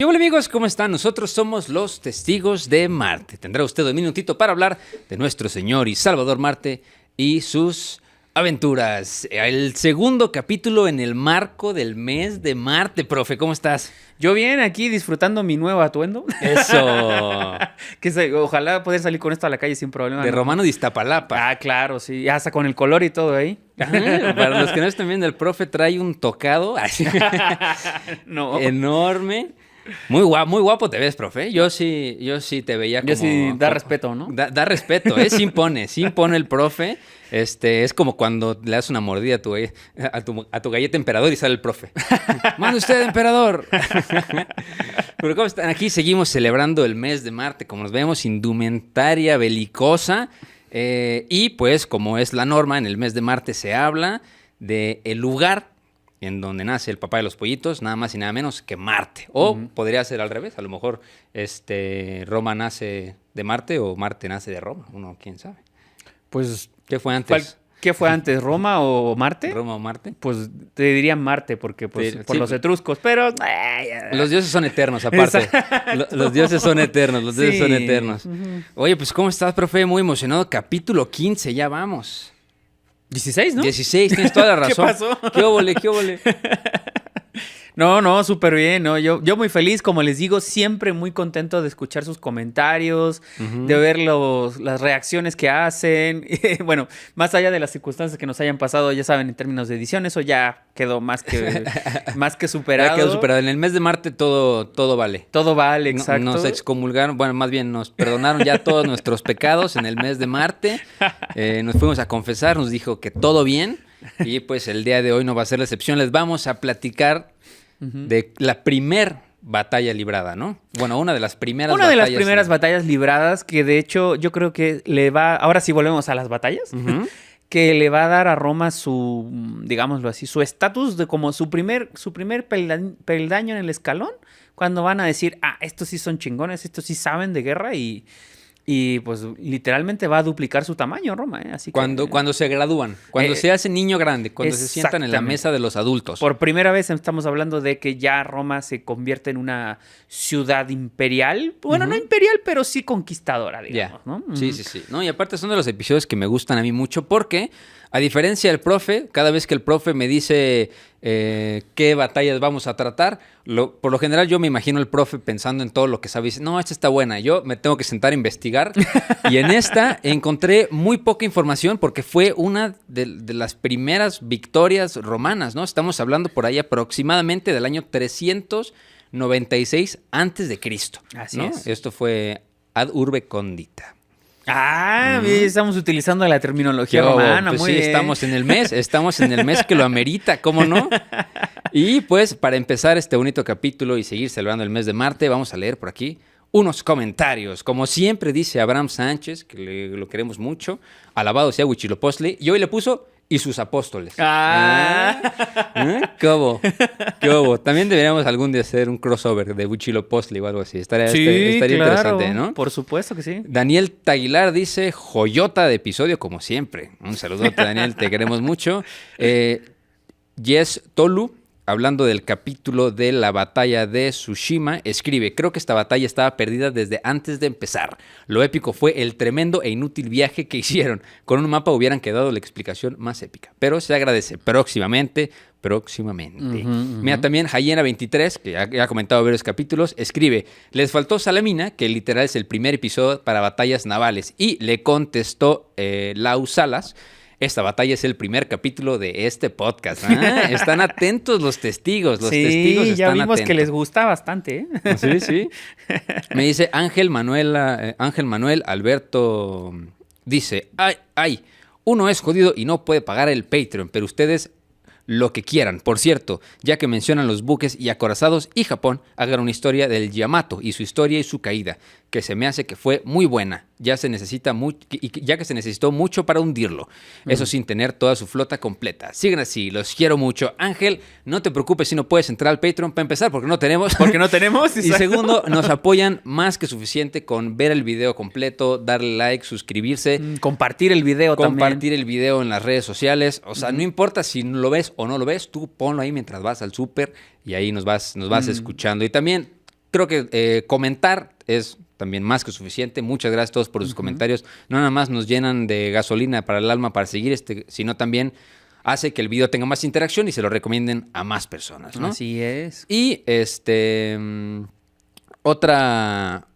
Hola amigos, ¿cómo están? Nosotros somos los Testigos de Marte. Tendrá usted un minutito para hablar de nuestro Señor y Salvador Marte y sus aventuras. El segundo capítulo en el marco del mes de Marte, profe. ¿Cómo estás? Yo bien, aquí disfrutando mi nuevo atuendo. Eso. Ojalá poder salir con esto a la calle sin problema. De ¿no? Romano de Iztapalapa. Ah, claro, sí. Hasta con el color y todo ahí. Para los que no están viendo, el profe trae un tocado así, No. enorme. Muy guapo te ves, profe. Yo sí te veía como... Yo sí, da respeto, ¿no? Da respeto, sí impone el profe. Es como cuando le das una mordida a tu galleta emperador y sale el profe. ¡Mande usted, emperador! Pero ¿cómo están? Aquí seguimos celebrando el mes de Marte, como nos vemos, indumentaria belicosa. Y pues, como es la norma, en el mes de Marte se habla del lugar en donde nace el papá de los pollitos, nada más y nada menos que Marte. O podría ser al revés, a lo mejor Roma nace de Marte o Marte nace de Roma, uno quién sabe. Pues, ¿Qué fue antes? ¿Qué fue antes, Roma o Marte? ¿Roma o Marte? Pues te diría Marte, porque pues, Sí, por sí. los etruscos, pero... Los dioses son eternos, aparte. Los dioses son eternos, los dioses Sí. son eternos. Oye, pues ¿cómo estás, profe? Muy emocionado. Capítulo 15, ya vamos. 16, ¿no? 16, tienes toda la razón. ¿Qué pasó? ¿Qué óvole, qué óvole? No, súper bien, ¿no? Yo muy feliz, como les digo, siempre muy contento de escuchar sus comentarios, de ver las reacciones que hacen. Bueno, más allá de las circunstancias que nos hayan pasado, ya saben, en términos de edición, eso ya quedó más que superado. Ya quedó superado. En el mes de Marte todo vale. Todo vale, exacto. Nos excomulgaron, bueno, más bien nos perdonaron ya todos nuestros pecados en el mes de Marte. Nos fuimos a confesar, nos dijo que todo bien. Y pues el día de hoy no va a ser la excepción. Les vamos a platicar de la primer batalla librada, ¿no? Bueno, una de las primeras Una batallas. de las primeras batallas libradas que de hecho yo creo que le va... Ahora sí volvemos a las batallas. Que le va a dar a Roma su, digámoslo así, su estatus de como su primer peldaño en el escalón, cuando van a decir, estos sí son chingones, estos sí saben de guerra y pues literalmente va a duplicar su tamaño Roma, ¿eh? Así que, Cuando se gradúan, cuando se hace niño grande, cuando se sientan en la mesa de los adultos. Por primera vez estamos hablando de que ya Roma se convierte en una ciudad imperial. Bueno, no imperial, pero sí conquistadora, digamos, ¿no? Sí. No, y aparte son de los episodios que me gustan a mí mucho porque, a diferencia del profe, cada vez que el profe me dice qué batallas vamos a tratar, por lo general yo me imagino el profe pensando en todo lo que sabe y dice, no, esta está buena. Yo me tengo que sentar a investigar y en esta encontré muy poca información porque fue una de las primeras victorias romanas, ¿no? Estamos hablando por ahí aproximadamente del año 396 antes de Cristo. Así ¿no? es. Esto fue ad urbe condita. Estamos utilizando la terminología romana, pues muy sí, bien. estamos en el mes que lo amerita, ¿cómo no? Y pues para empezar este bonito capítulo y seguir celebrando el mes de Marte, vamos a leer por aquí unos comentarios. Como siempre dice Abraham Sánchez, que lo queremos mucho, alabado sea Huitzilopochtli, y hoy le puso y sus apóstoles. ¿Qué hubo? También deberíamos algún día hacer un crossover de Huitzilopochtli o algo así. Estaría claro, interesante, ¿no? Por supuesto que sí. Daniel Taguilar dice, joyota de episodio como siempre. Un saludote, Daniel, te queremos mucho. Yes Tolu, hablando del capítulo de la batalla de Tsushima, escribe, creo que esta batalla estaba perdida desde antes de empezar. Lo épico fue el tremendo e inútil viaje que hicieron. Con un mapa hubieran quedado la explicación más épica. Pero se agradece próximamente. Mira, también Hyena23, que ha comentado varios capítulos, escribe, les faltó Salamina, que literal es el primer episodio para batallas navales. Y le contestó Lau Salas, esta batalla es el primer capítulo de este podcast. Están atentos los testigos. Los testigos están ya vimos atentos. que les gusta bastante, ¿eh? Sí. Me dice Ángel Manuel Alberto, dice, uno es jodido y no puede pagar el Patreon, pero ustedes lo que quieran. Por cierto, ya que mencionan los buques y acorazados y Japón, hagan una historia del Yamato y su historia y su caída, que se me hace que fue muy buena, ya que se necesitó mucho para hundirlo, eso sin tener toda su flota completa. Sigan así, los quiero mucho. Ángel, no te preocupes si no puedes entrar al Patreon, para empezar, porque no tenemos. Y segundo, nos apoyan más que suficiente con ver el video completo, darle like, suscribirse. Compartir el video también. Compartir el video en las redes sociales. O sea, no importa si lo ves o no lo ves, tú ponlo ahí mientras vas al súper y ahí nos vas escuchando. Y también creo que comentar es también más que suficiente. Muchas gracias a todos por sus comentarios. No nada más nos llenan de gasolina para el alma para seguir sino también hace que el video tenga más interacción y se lo recomienden a más personas, ¿no? Así es. Y el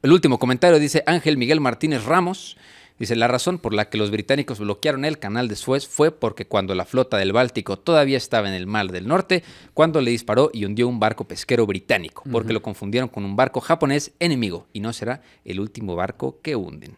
último comentario dice Ángel Miguel Martínez Ramos. Dice, la razón por la que los británicos bloquearon el canal de Suez fue porque cuando la flota del Báltico todavía estaba en el Mar del Norte, cuando le disparó y hundió un barco pesquero británico, porque lo confundieron con un barco japonés enemigo, y no será el último barco que hunden.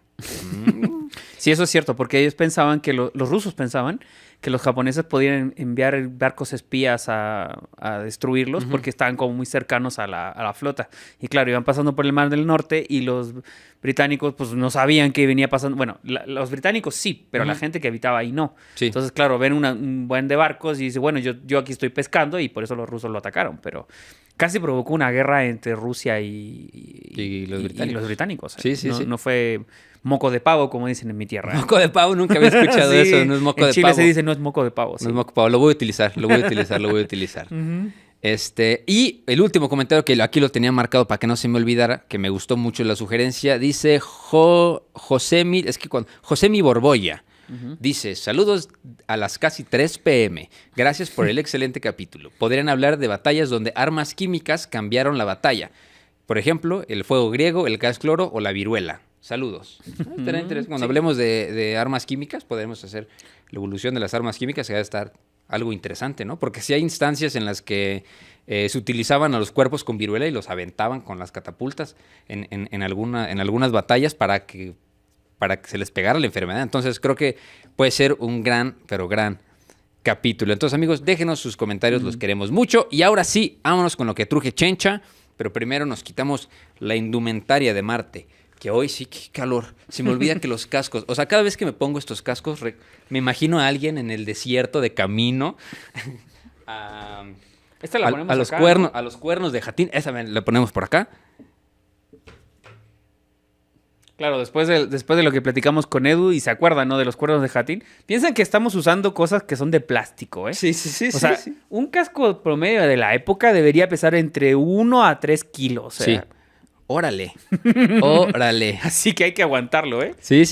Sí, eso es cierto, porque ellos pensaban que los rusos pensaban que los japoneses podían enviar barcos espías a destruirlos porque estaban como muy cercanos a la flota. Y claro, iban pasando por el Mar del Norte y los británicos pues no sabían qué venía pasando. Bueno, los británicos sí, pero la gente que habitaba ahí no. Sí. Entonces, claro, ven un buen de barcos y dice, bueno, yo aquí estoy pescando y por eso los rusos lo atacaron. Pero casi provocó una guerra entre Rusia y los británicos. Sí, sí, sí. No fue moco de pavo, como dicen en mi tierra. Moco de pavo, nunca había escuchado sí, eso. No es moco de pavo. En Chile se dice no es moco de pavo. Sí. No es moco de pavo. Lo voy a utilizar. Y el último comentario que aquí lo tenía marcado para que no se me olvidara, que me gustó mucho la sugerencia, dice Josemi Borbolla. Dice, saludos a las casi 3 p.m. Gracias por el excelente capítulo. Podrían hablar de batallas donde armas químicas cambiaron la batalla. Por ejemplo, el fuego griego, el gas cloro o la viruela. Saludos. Cuando hablemos de armas químicas, podremos hacer la evolución de las armas químicas, que va a estar algo interesante, ¿no? Porque sí hay instancias en las que se utilizaban a los cuerpos con viruela y los aventaban con las catapultas en algunas batallas para que se les pegara la enfermedad. Entonces creo que puede ser un gran, pero gran capítulo. Entonces, amigos, déjenos sus comentarios, los queremos mucho. Y ahora sí, vámonos con lo que truje Chencha, pero primero nos quitamos la indumentaria de Marte. Que hoy sí, qué calor. Se me olvida que los cascos... O sea, cada vez que me pongo estos cascos, me imagino a alguien en el desierto de camino. Esta la ponemos a los acá, cuernos, ¿no? A los cuernos de Jatín. Esa la ponemos por acá. Claro, después de lo que platicamos con Edu y se acuerdan, ¿no? De los cuernos de Jatín. Piensan que estamos usando cosas que son de plástico, ¿eh? Sí. O sea, un casco promedio de la época debería pesar entre 1 a 3 kilos. Sí. Órale. Así que hay que aguantarlo, ¿eh? Sí.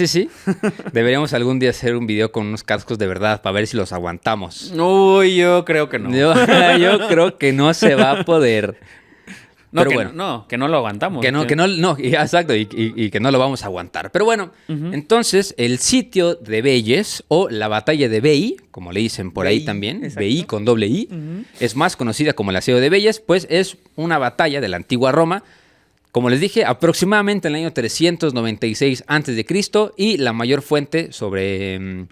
Deberíamos algún día hacer un video con unos cascos de verdad para ver si los aguantamos. Uy, yo creo que no. Yo creo que no se va a poder. No, pero que no lo aguantamos. Exacto, y que no lo vamos a aguantar. Pero bueno, entonces el sitio de Veyes, o la batalla de Veii, como le dicen por ahí también, Veii con doble I, es más conocida como el asedio de Veyes, pues es una batalla de la antigua Roma, como les dije, aproximadamente en el año 396 a.C., y la mayor fuente sobre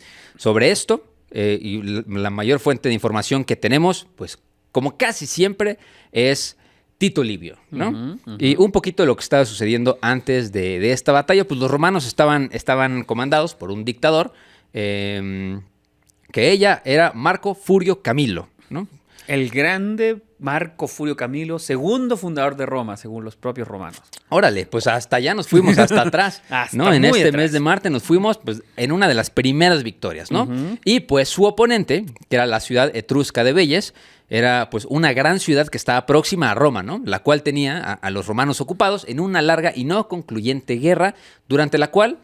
esto, y la mayor fuente de información que tenemos, pues como casi siempre, es Tito Livio, ¿no? Y un poquito de lo que estaba sucediendo antes de esta batalla, pues los romanos estaban comandados por un dictador, que ella era Marco Furio Camilo, ¿no? El grande Marco Furio Camilo, segundo fundador de Roma, según los propios romanos. Órale, pues hasta allá nos fuimos, hasta atrás, ¿no? En este mes de Marte nos fuimos, pues, en una de las primeras victorias, ¿no? Y pues su oponente, que era la ciudad etrusca de Veyes, era pues una gran ciudad que estaba próxima a Roma, ¿no? La cual tenía a los romanos ocupados en una larga y no concluyente guerra, durante la cual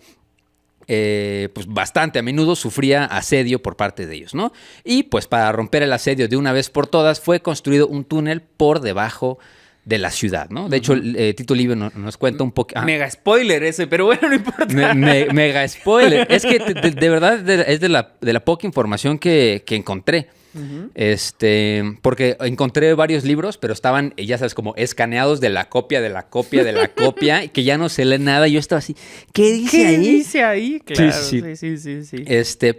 pues bastante a menudo sufría asedio por parte de ellos, ¿no? Y pues para romper el asedio de una vez por todas fue construido un túnel por debajo de la ciudad, ¿no? De hecho, Tito Livio nos cuenta un poco... Mega spoiler ese, pero bueno, no importa. Mega spoiler. Es que de verdad es de la poca información que encontré. Porque encontré varios libros, pero estaban, ya sabes, como escaneados de la copia, y que ya no se lee nada. Y yo estaba así, ¿qué dice ahí? Claro, sí.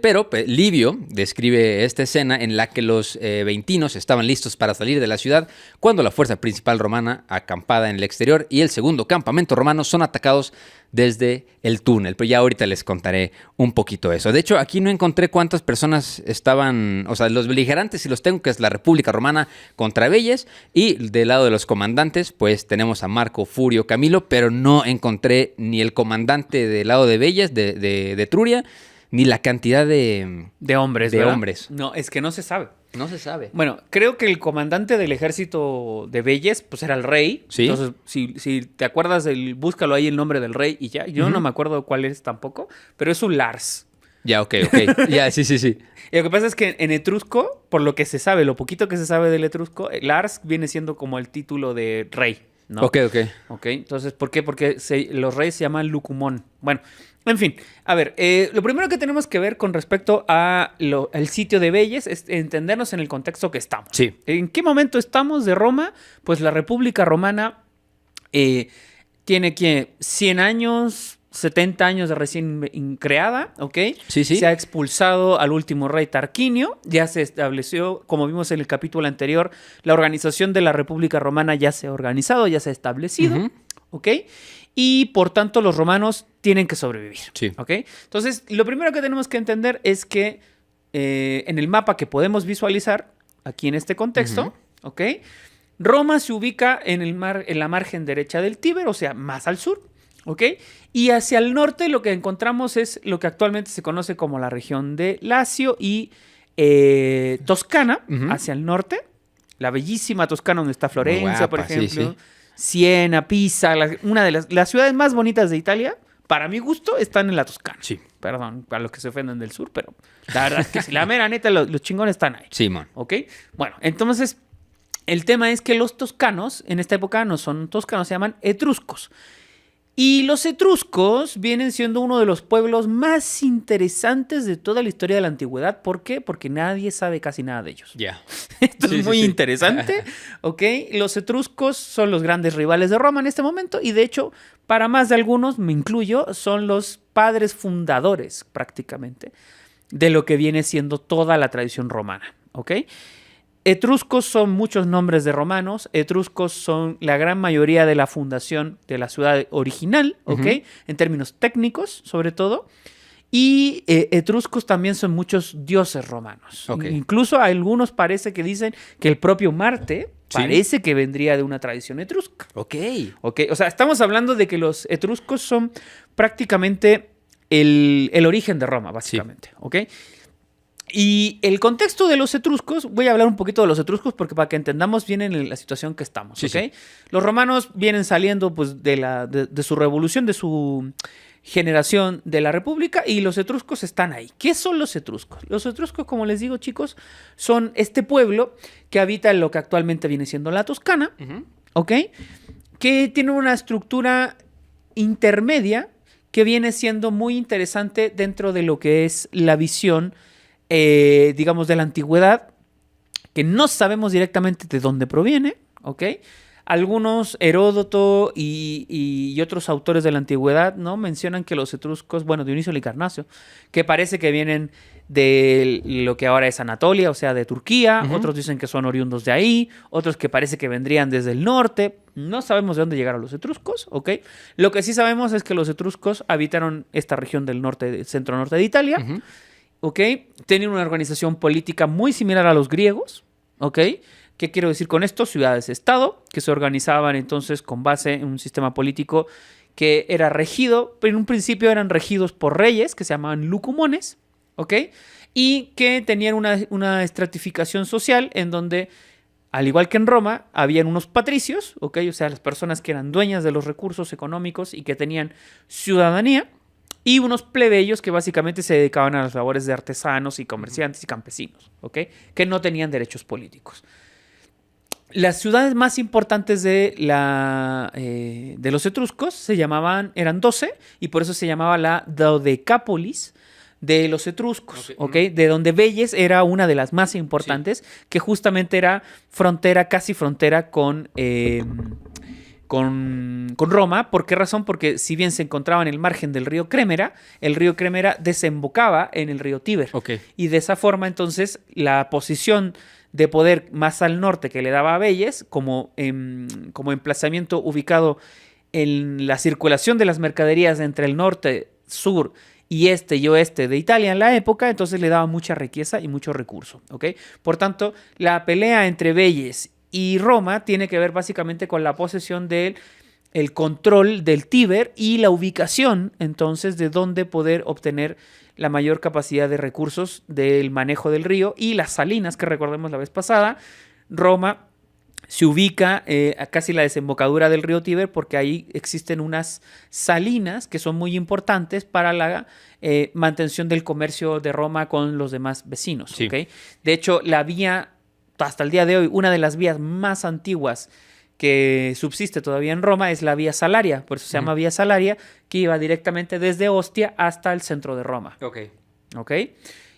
Pero Livio describe esta escena en la que los veintinos estaban listos para salir de la ciudad cuando la fuerza principal romana, acampada en el exterior, y el segundo campamento romano son atacados desde el túnel, pero ya ahorita les contaré un poquito eso. De hecho, aquí no encontré cuántas personas estaban, o sea, los beligerantes, si los tengo, que es la República Romana contra Veyes, y del lado de los comandantes, pues tenemos a Marco Furio Camilo, pero no encontré ni el comandante del lado de Veyes, de Etruria, ni la cantidad de hombres, de ¿verdad? hombres. No, es que no se sabe. No se sabe. Bueno, creo que el comandante del ejército de Veyes, pues era el rey. Sí. Entonces, si te acuerdas, búscalo ahí el nombre del rey y ya. Yo no me acuerdo cuál es tampoco, pero es un Lars. Ya, ok. Ya, sí. Y lo que pasa es que en etrusco, por lo que se sabe, lo poquito que se sabe del etrusco, Lars viene siendo como el título de rey, ¿no? Ok. Entonces, ¿por qué? Porque los reyes se llaman Lucumón. Bueno, en fin. A ver, lo primero que tenemos que ver con respecto al sitio de Veyes es entendernos en el contexto que estamos. Sí. ¿En qué momento estamos de Roma? Pues la República Romana tiene que 100 años... 70 años de recién creada, ¿ok? Sí. Se ha expulsado al último rey Tarquinio, ya se estableció, como vimos en el capítulo anterior, la organización de la República Romana ya se ha organizado, ya se ha establecido, ¿ok? Y por tanto los romanos tienen que sobrevivir, Sí. ¿ok? Entonces, lo primero que tenemos que entender es que en el mapa que podemos visualizar, aquí en este contexto, ¿ok? Roma se ubica en la margen derecha del Tíber, o sea, más al sur, ¿ok? Y hacia el norte lo que encontramos es lo que actualmente se conoce como la región de Lacio y Toscana, hacia el norte. La bellísima Toscana donde está Florencia, Guapa, por ejemplo. sí. Siena, Pisa, una de las ciudades más bonitas de Italia, para mi gusto, están en la Toscana. Sí. Perdón, para los que se ofenden del sur, pero la verdad es que si la mera neta, los chingones están ahí. Simón. ¿Ok? Bueno, entonces, el tema es que los toscanos, en esta época no son toscanos, se llaman etruscos. Y los etruscos vienen siendo uno de los pueblos más interesantes de toda la historia de la antigüedad. ¿Por qué? Porque nadie sabe casi nada de ellos. Ya. Esto es muy interesante, ¿ok? Los etruscos son los grandes rivales de Roma en este momento y de hecho, para más de algunos, me incluyo, son los padres fundadores prácticamente de lo que viene siendo toda la tradición romana, ¿ok? Etruscos son muchos nombres de romanos, etruscos son la gran mayoría de la fundación de la ciudad original, ¿ok? En términos técnicos, sobre todo. Y etruscos también son muchos dioses romanos. Okay. Incluso a algunos parece que dicen que el propio Marte parece que vendría de una tradición etrusca. Ok. O sea, estamos hablando de que los etruscos son prácticamente el origen de Roma, básicamente, ¿ok? Y el contexto de los etruscos, voy a hablar un poquito de los etruscos porque para que entendamos bien en la situación que estamos, ¿ok? Sí. Los romanos vienen saliendo pues de su revolución, de su generación de la república y los etruscos están ahí. ¿Qué son los etruscos? Los etruscos, como les digo, chicos, son este pueblo que habita en lo que actualmente viene siendo la Toscana, ¿ok? Que tiene una estructura intermedia que viene siendo muy interesante dentro de lo que es la visión digamos, de la antigüedad, que no sabemos directamente de dónde proviene, ¿ok? Algunos, Heródoto y otros autores de la antigüedad, ¿no? Mencionan que los etruscos, bueno, Dionisio Licarnacio, que parece que vienen de lo que ahora es Anatolia, o sea, de Turquía, otros dicen que son oriundos de ahí, otros que parece que vendrían desde el norte, no sabemos de dónde llegaron los etruscos, ¿ok? Lo que sí sabemos es que los etruscos habitaron esta región del norte, centro-norte de Italia, ¿ok? Tenían una organización política muy similar a los griegos, ¿ok? ¿Qué quiero decir con esto? Ciudades-estado, que se organizaban entonces con base en un sistema político que era regido, pero en un principio eran regidos por reyes, que se llamaban lucumones, ¿ok? Y que tenían una estratificación social en donde, al igual que en Roma, habían unos patricios, ¿ok? O sea, las personas que eran dueñas de los recursos económicos y que tenían ciudadanía, y unos plebeyos que básicamente se dedicaban a las labores de artesanos y comerciantes y campesinos, ¿ok? Que no tenían derechos políticos. Las ciudades más importantes de los etruscos eran 12 y por eso se llamaba la Dodecápolis de los etruscos, ¿ok? De donde Veyes era una de las más importantes, que justamente era casi frontera con Roma. ¿Por qué razón? Porque si bien se encontraba en el margen del río Crémera, el río Crémera desembocaba en el río Tíber. Okay. Y de esa forma, entonces, la posición de poder más al norte que le daba a Veyes, como emplazamiento ubicado en la circulación de las mercaderías entre el norte, sur y este y oeste de Italia en la época, entonces le daba mucha riqueza y mucho recurso, ¿ok? Por tanto, la pelea entre Veyes y Roma tiene que ver básicamente con la posesión de el control del Tíber y la ubicación, entonces, de dónde poder obtener la mayor capacidad de recursos del manejo del río y las salinas, que recordemos la vez pasada. Roma se ubica a casi la desembocadura del río Tíber porque ahí existen unas salinas que son muy importantes para la mantención del comercio de Roma con los demás vecinos. Sí. ¿Okay? De hecho, la vía, hasta el día de hoy, una de las vías más antiguas que subsiste todavía en Roma es la Vía Salaria, por eso se llama Vía Salaria, que iba directamente desde Ostia hasta el centro de Roma. ¿Ok?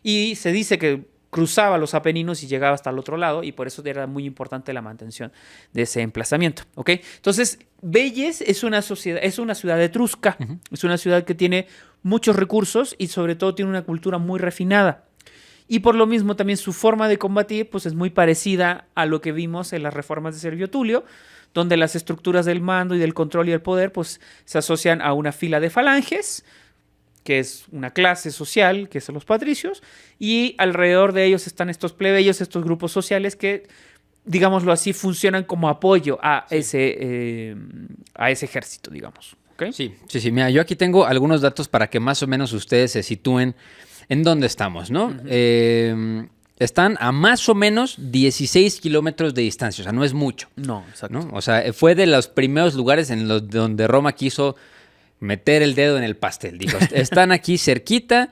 Y se dice que cruzaba los Apeninos y llegaba hasta el otro lado, y por eso era muy importante la mantención de ese emplazamiento. ¿Ok? Entonces, Veyes es una ciudad etrusca, es una ciudad que tiene muchos recursos y sobre todo tiene una cultura muy refinada. Y por lo mismo también su forma de combatir pues, es muy parecida a lo que vimos en las reformas de Servio Tulio, donde las estructuras del mando y del control y el poder pues, se asocian a una fila de falanges, que es una clase social, que son los patricios, y alrededor de ellos están estos plebeyos, estos grupos sociales que, digámoslo así, funcionan como apoyo a ese ejército, digamos. ¿Okay? Sí. Mira, yo aquí tengo algunos datos para que más o menos ustedes se sitúen en dónde estamos, ¿no? Están a más o menos 16 kilómetros de distancia, o sea, no es mucho. No, exacto. ¿No? O sea, fue de los primeros lugares en los donde Roma quiso meter el dedo en el pastel. Dijo, están aquí cerquita,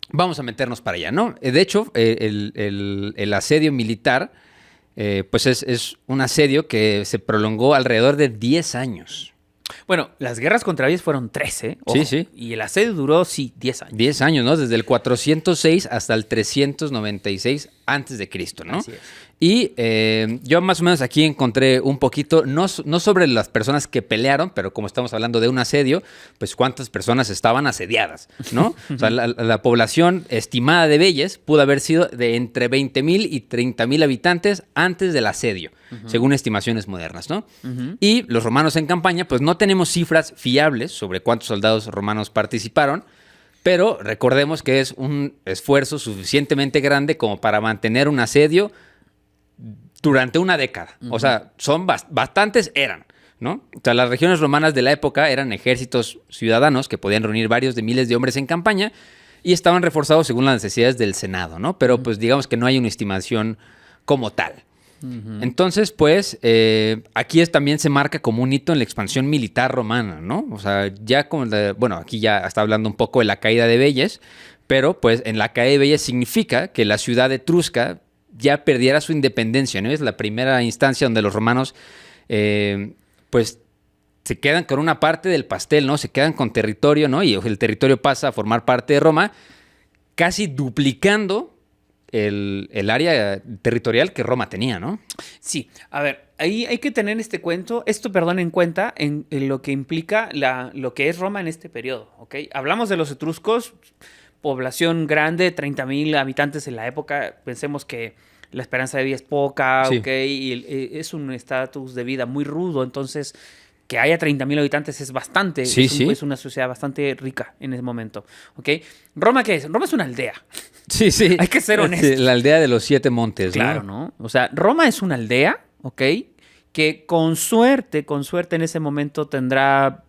vamos a meternos para allá, ¿no? De hecho, el asedio militar, pues es un asedio que se prolongó alrededor de 10 años. Bueno, las guerras contra Veyes fueron 13. Ojo, sí. Y el asedio duró, 10 años. 10 años, ¿no? Desde el 406 hasta el 396 antes de Cristo, ¿no? Así es. Y yo más o menos aquí encontré un poquito, no sobre las personas que pelearon, pero como estamos hablando de un asedio, pues cuántas personas estaban asediadas, ¿no? O sea, la población estimada de Veyes pudo haber sido de entre 20,000 y 30,000 habitantes antes del asedio, según estimaciones modernas, ¿no? Y los romanos en campaña, pues no tenemos cifras fiables sobre cuántos soldados romanos participaron, pero recordemos que es un esfuerzo suficientemente grande como para mantener un asedio durante una década. O sea, son bastantes eran, ¿no? O sea, las regiones romanas de la época eran ejércitos ciudadanos que podían reunir varios de miles de hombres en campaña y estaban reforzados según las necesidades del Senado, ¿no? Pero pues digamos que no hay una estimación como tal. Entonces, pues, aquí también se marca como un hito en la expansión militar romana, ¿no? O sea, ya bueno, aquí ya está hablando un poco de la caída de Veyes, pero pues en la caída de Veyes significa que la ciudad etrusca ya perdiera su independencia, ¿no? Es la primera instancia donde los romanos, pues, se quedan con una parte del pastel, ¿no? Se quedan con territorio, ¿no? Y el territorio pasa a formar parte de Roma, casi duplicando el área territorial que Roma tenía, ¿no? Sí, a ver, ahí hay que tener en cuenta en lo que implica lo que es Roma en este periodo, ¿ok? Hablamos de los etruscos, población grande, 30,000 habitantes en la época, pensemos que la esperanza de vida es poca, Sí. ¿ok? Y es un estatus de vida muy rudo, entonces que haya 30,000 habitantes es bastante, Sí, es una sociedad bastante rica en ese momento, ¿ok? ¿Roma qué es? Roma es una aldea. Sí. Hay que ser honestos. Sí, la aldea de los 7 montes, Claro, ¿no? O sea, Roma es una aldea, ¿ok? Que con suerte en ese momento tendrá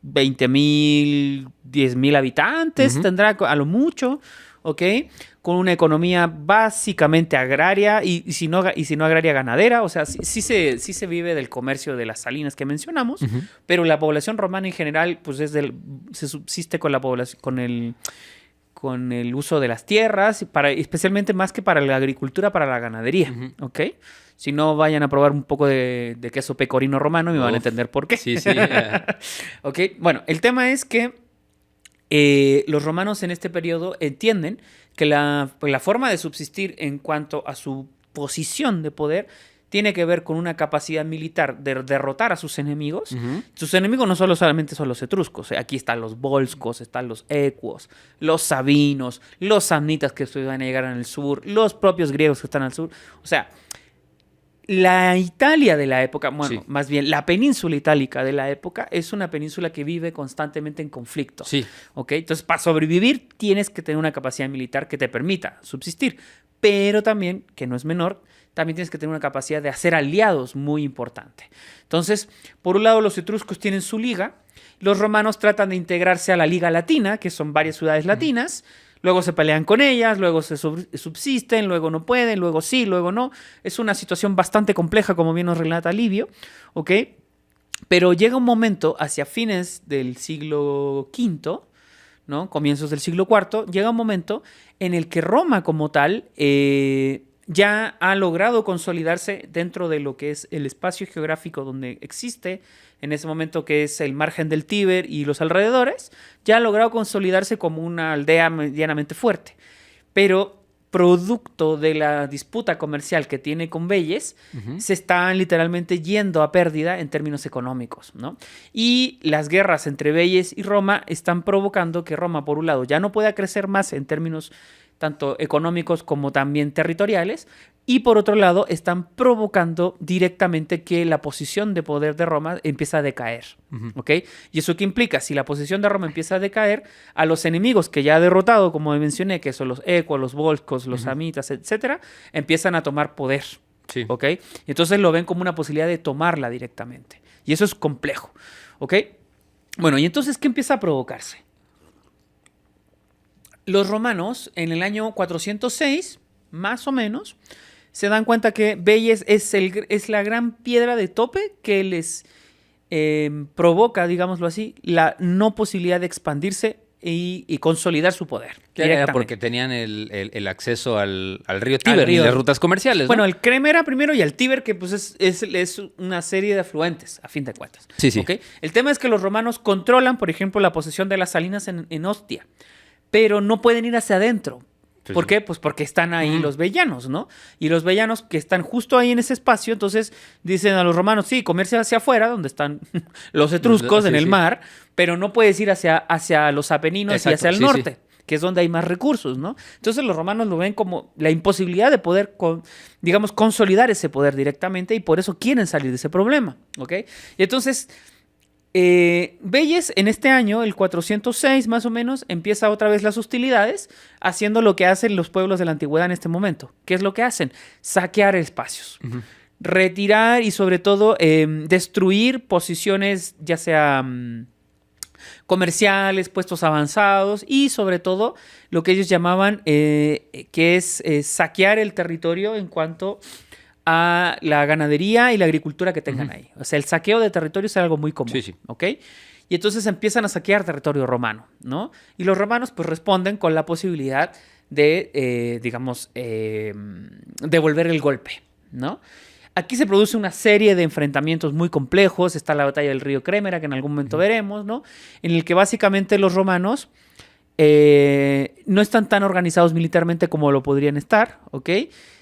20,000, 10,000 habitantes, tendrá a lo mucho, ¿ok? Con una economía básicamente agraria y si no agraria, ganadera. O sea, sí se vive del comercio de las salinas que mencionamos, pero la población romana en general, pues se subsiste con la población, con el uso de las tierras, especialmente más que para la agricultura, para la ganadería, ¿ok? Si no, vayan a probar un poco de queso pecorino romano y me van a entender por qué. Sí. ¿Ok? Bueno, el tema es que los romanos en este periodo entienden que la forma de subsistir en cuanto a su posición de poder tiene que ver con una capacidad militar de derrotar a sus enemigos. Sus enemigos no solamente son los etruscos. Aquí están los volscos, están los ecuos, los sabinos, los samnitas que van a llegar en el sur, los propios griegos que están al sur. O sea, la Italia de la época, más bien la península itálica de la época, es una península que vive constantemente en conflicto. Sí. ¿Ok? Entonces, para sobrevivir tienes que tener una capacidad militar que te permita subsistir. pero también, que no es menor, también tienes que tener una capacidad de hacer aliados muy importante. Entonces, por un lado, los etruscos tienen su liga, los romanos tratan de integrarse a la Liga Latina, que son varias ciudades latinas, luego se pelean con ellas, luego se subsisten, luego no pueden, luego sí, luego no. Es una situación bastante compleja, como bien nos relata Livio, ¿ok? Pero llega un momento, hacia fines del siglo V, ¿no? Comienzos del siglo IV, llega un momento en el que Roma como tal ya ha logrado consolidarse dentro de lo que es el espacio geográfico donde existe en ese momento, que es el margen del Tíber y los alrededores, ya ha logrado consolidarse como una aldea medianamente fuerte. Pero producto de la disputa comercial que tiene con Veyes, se están literalmente yendo a pérdida en términos económicos, ¿no? Y las guerras entre Veyes y Roma están provocando que Roma, por un lado, ya no pueda crecer más en términos tanto económicos como también territoriales, y por otro lado están provocando directamente que la posición de poder de Roma empieza a decaer, ¿ok? ¿Y eso qué implica? Si la posición de Roma empieza a decaer, a los enemigos que ya ha derrotado, como mencioné, que son los ecuos, los volscos, los samitas, etcétera, empiezan a tomar poder, ¿ok? Y entonces lo ven como una posibilidad de tomarla directamente, y eso es complejo, ¿ok? Bueno, y entonces, ¿qué empieza a provocarse? Los romanos, en el año 406, más o menos, se dan cuenta que Veyes es la gran piedra de tope que les provoca, digámoslo así, la no posibilidad de expandirse y consolidar su poder. Era porque tenían el acceso al río Tíber y las rutas comerciales, ¿no? Bueno, el Cremera primero y el Tíber, que pues es una serie de afluentes, a fin de cuentas. Sí, sí. ¿Okay? El tema es que los romanos controlan, por ejemplo, la posesión de las salinas en Ostia, pero no pueden ir hacia adentro. ¿Por qué? Pues porque están ahí los vellanos, ¿no? Y los vellanos que están justo ahí en ese espacio, entonces dicen a los romanos, sí, comerse hacia afuera, donde están los etruscos en el mar, pero no puedes ir hacia los Apeninos y hacia el norte, que es donde hay más recursos, ¿no? Entonces los romanos lo ven como la imposibilidad de poder, digamos, consolidar ese poder directamente, y por eso quieren salir de ese problema, ¿ok? Y entonces Veyes en este año, el 406 más o menos, empieza otra vez las hostilidades, haciendo lo que hacen los pueblos de la antigüedad en este momento. ¿Qué es lo que hacen? Saquear espacios, retirar y sobre todo destruir posiciones, ya sea comerciales, puestos avanzados, y sobre todo lo que ellos llamaban que es saquear el territorio en cuanto a la ganadería y la agricultura que tengan ahí. O sea, el saqueo de territorio es algo muy común, ¿ok? Y entonces empiezan a saquear territorio romano, ¿no? Y los romanos pues responden con la posibilidad de, digamos, devolver el golpe, ¿no? Aquí se produce una serie de enfrentamientos muy complejos. Está la batalla del río Cremera, que en algún momento veremos, ¿no? En el que básicamente los romanos no están tan organizados militarmente como lo podrían estar, ¿ok?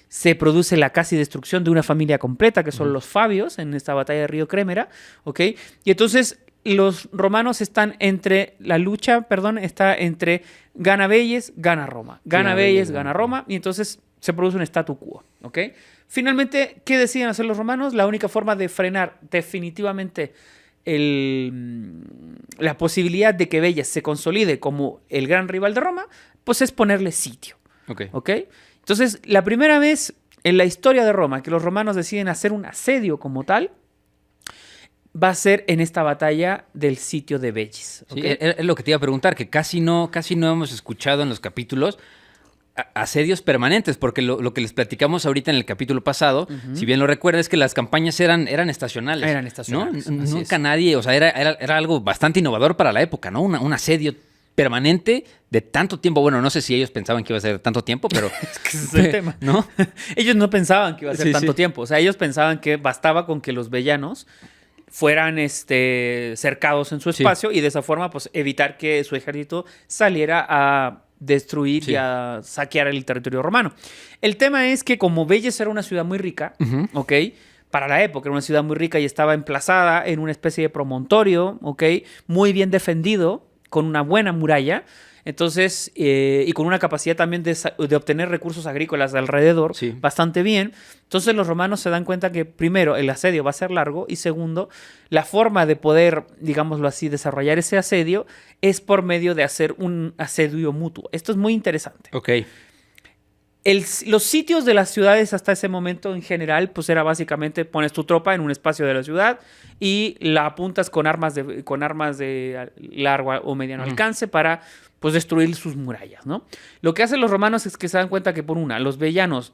Se produce la casi destrucción de una familia completa, que son los Fabios, en esta batalla de río Cremera, ¿ok? Y entonces los romanos están entre, la lucha, perdón, está entre gana Veyes, gana Roma, gana Veyes, gana Roma, y entonces se produce un statu quo, ¿ok? Finalmente, ¿qué deciden hacer los romanos? La única forma de frenar definitivamente la posibilidad de que Veyes se consolide como el gran rival de Roma, pues es ponerle sitio, ¿ok? Entonces, la primera vez en la historia de Roma que los romanos deciden hacer un asedio como tal, va a ser en esta batalla del sitio de Veyes, ¿okay? Sí, es lo que te iba a preguntar, que casi no hemos escuchado en los capítulos asedios permanentes, porque lo que les platicamos ahorita en el capítulo pasado, si bien lo recuerdas, es que las campañas eran estacionales. Eran estacionales. ¿No? Nunca nadie, o sea, era algo bastante innovador para la época, ¿no? Un asedio permanente de tanto tiempo. Bueno, no sé si ellos pensaban que iba a ser tanto tiempo, pero es que ese es el tema, ¿no? Ellos no pensaban que iba a ser tanto tiempo. O sea, ellos pensaban que bastaba con que los vellanos fueran cercados en su espacio y de esa forma pues evitar que su ejército saliera a destruir y a saquear el territorio romano. El tema es que como Veyes era una ciudad muy rica, ¿ok? Para la época era una ciudad muy rica y estaba emplazada en una especie de promontorio, ¿ok? Muy bien defendido, con una buena muralla, entonces, y con una capacidad también de obtener recursos agrícolas de alrededor, bastante bien. Entonces los romanos se dan cuenta que, primero, el asedio va a ser largo, y segundo, la forma de poder, digámoslo así, desarrollar ese asedio es por medio de hacer un asedio mutuo. Esto es muy interesante. Ok. Los sitios de las ciudades hasta ese momento en general, pues era básicamente pones tu tropa en un espacio de la ciudad y la apuntas con armas de largo o mediano alcance para pues destruir sus murallas, ¿no? Lo que hacen los romanos es que se dan cuenta que por los vellanos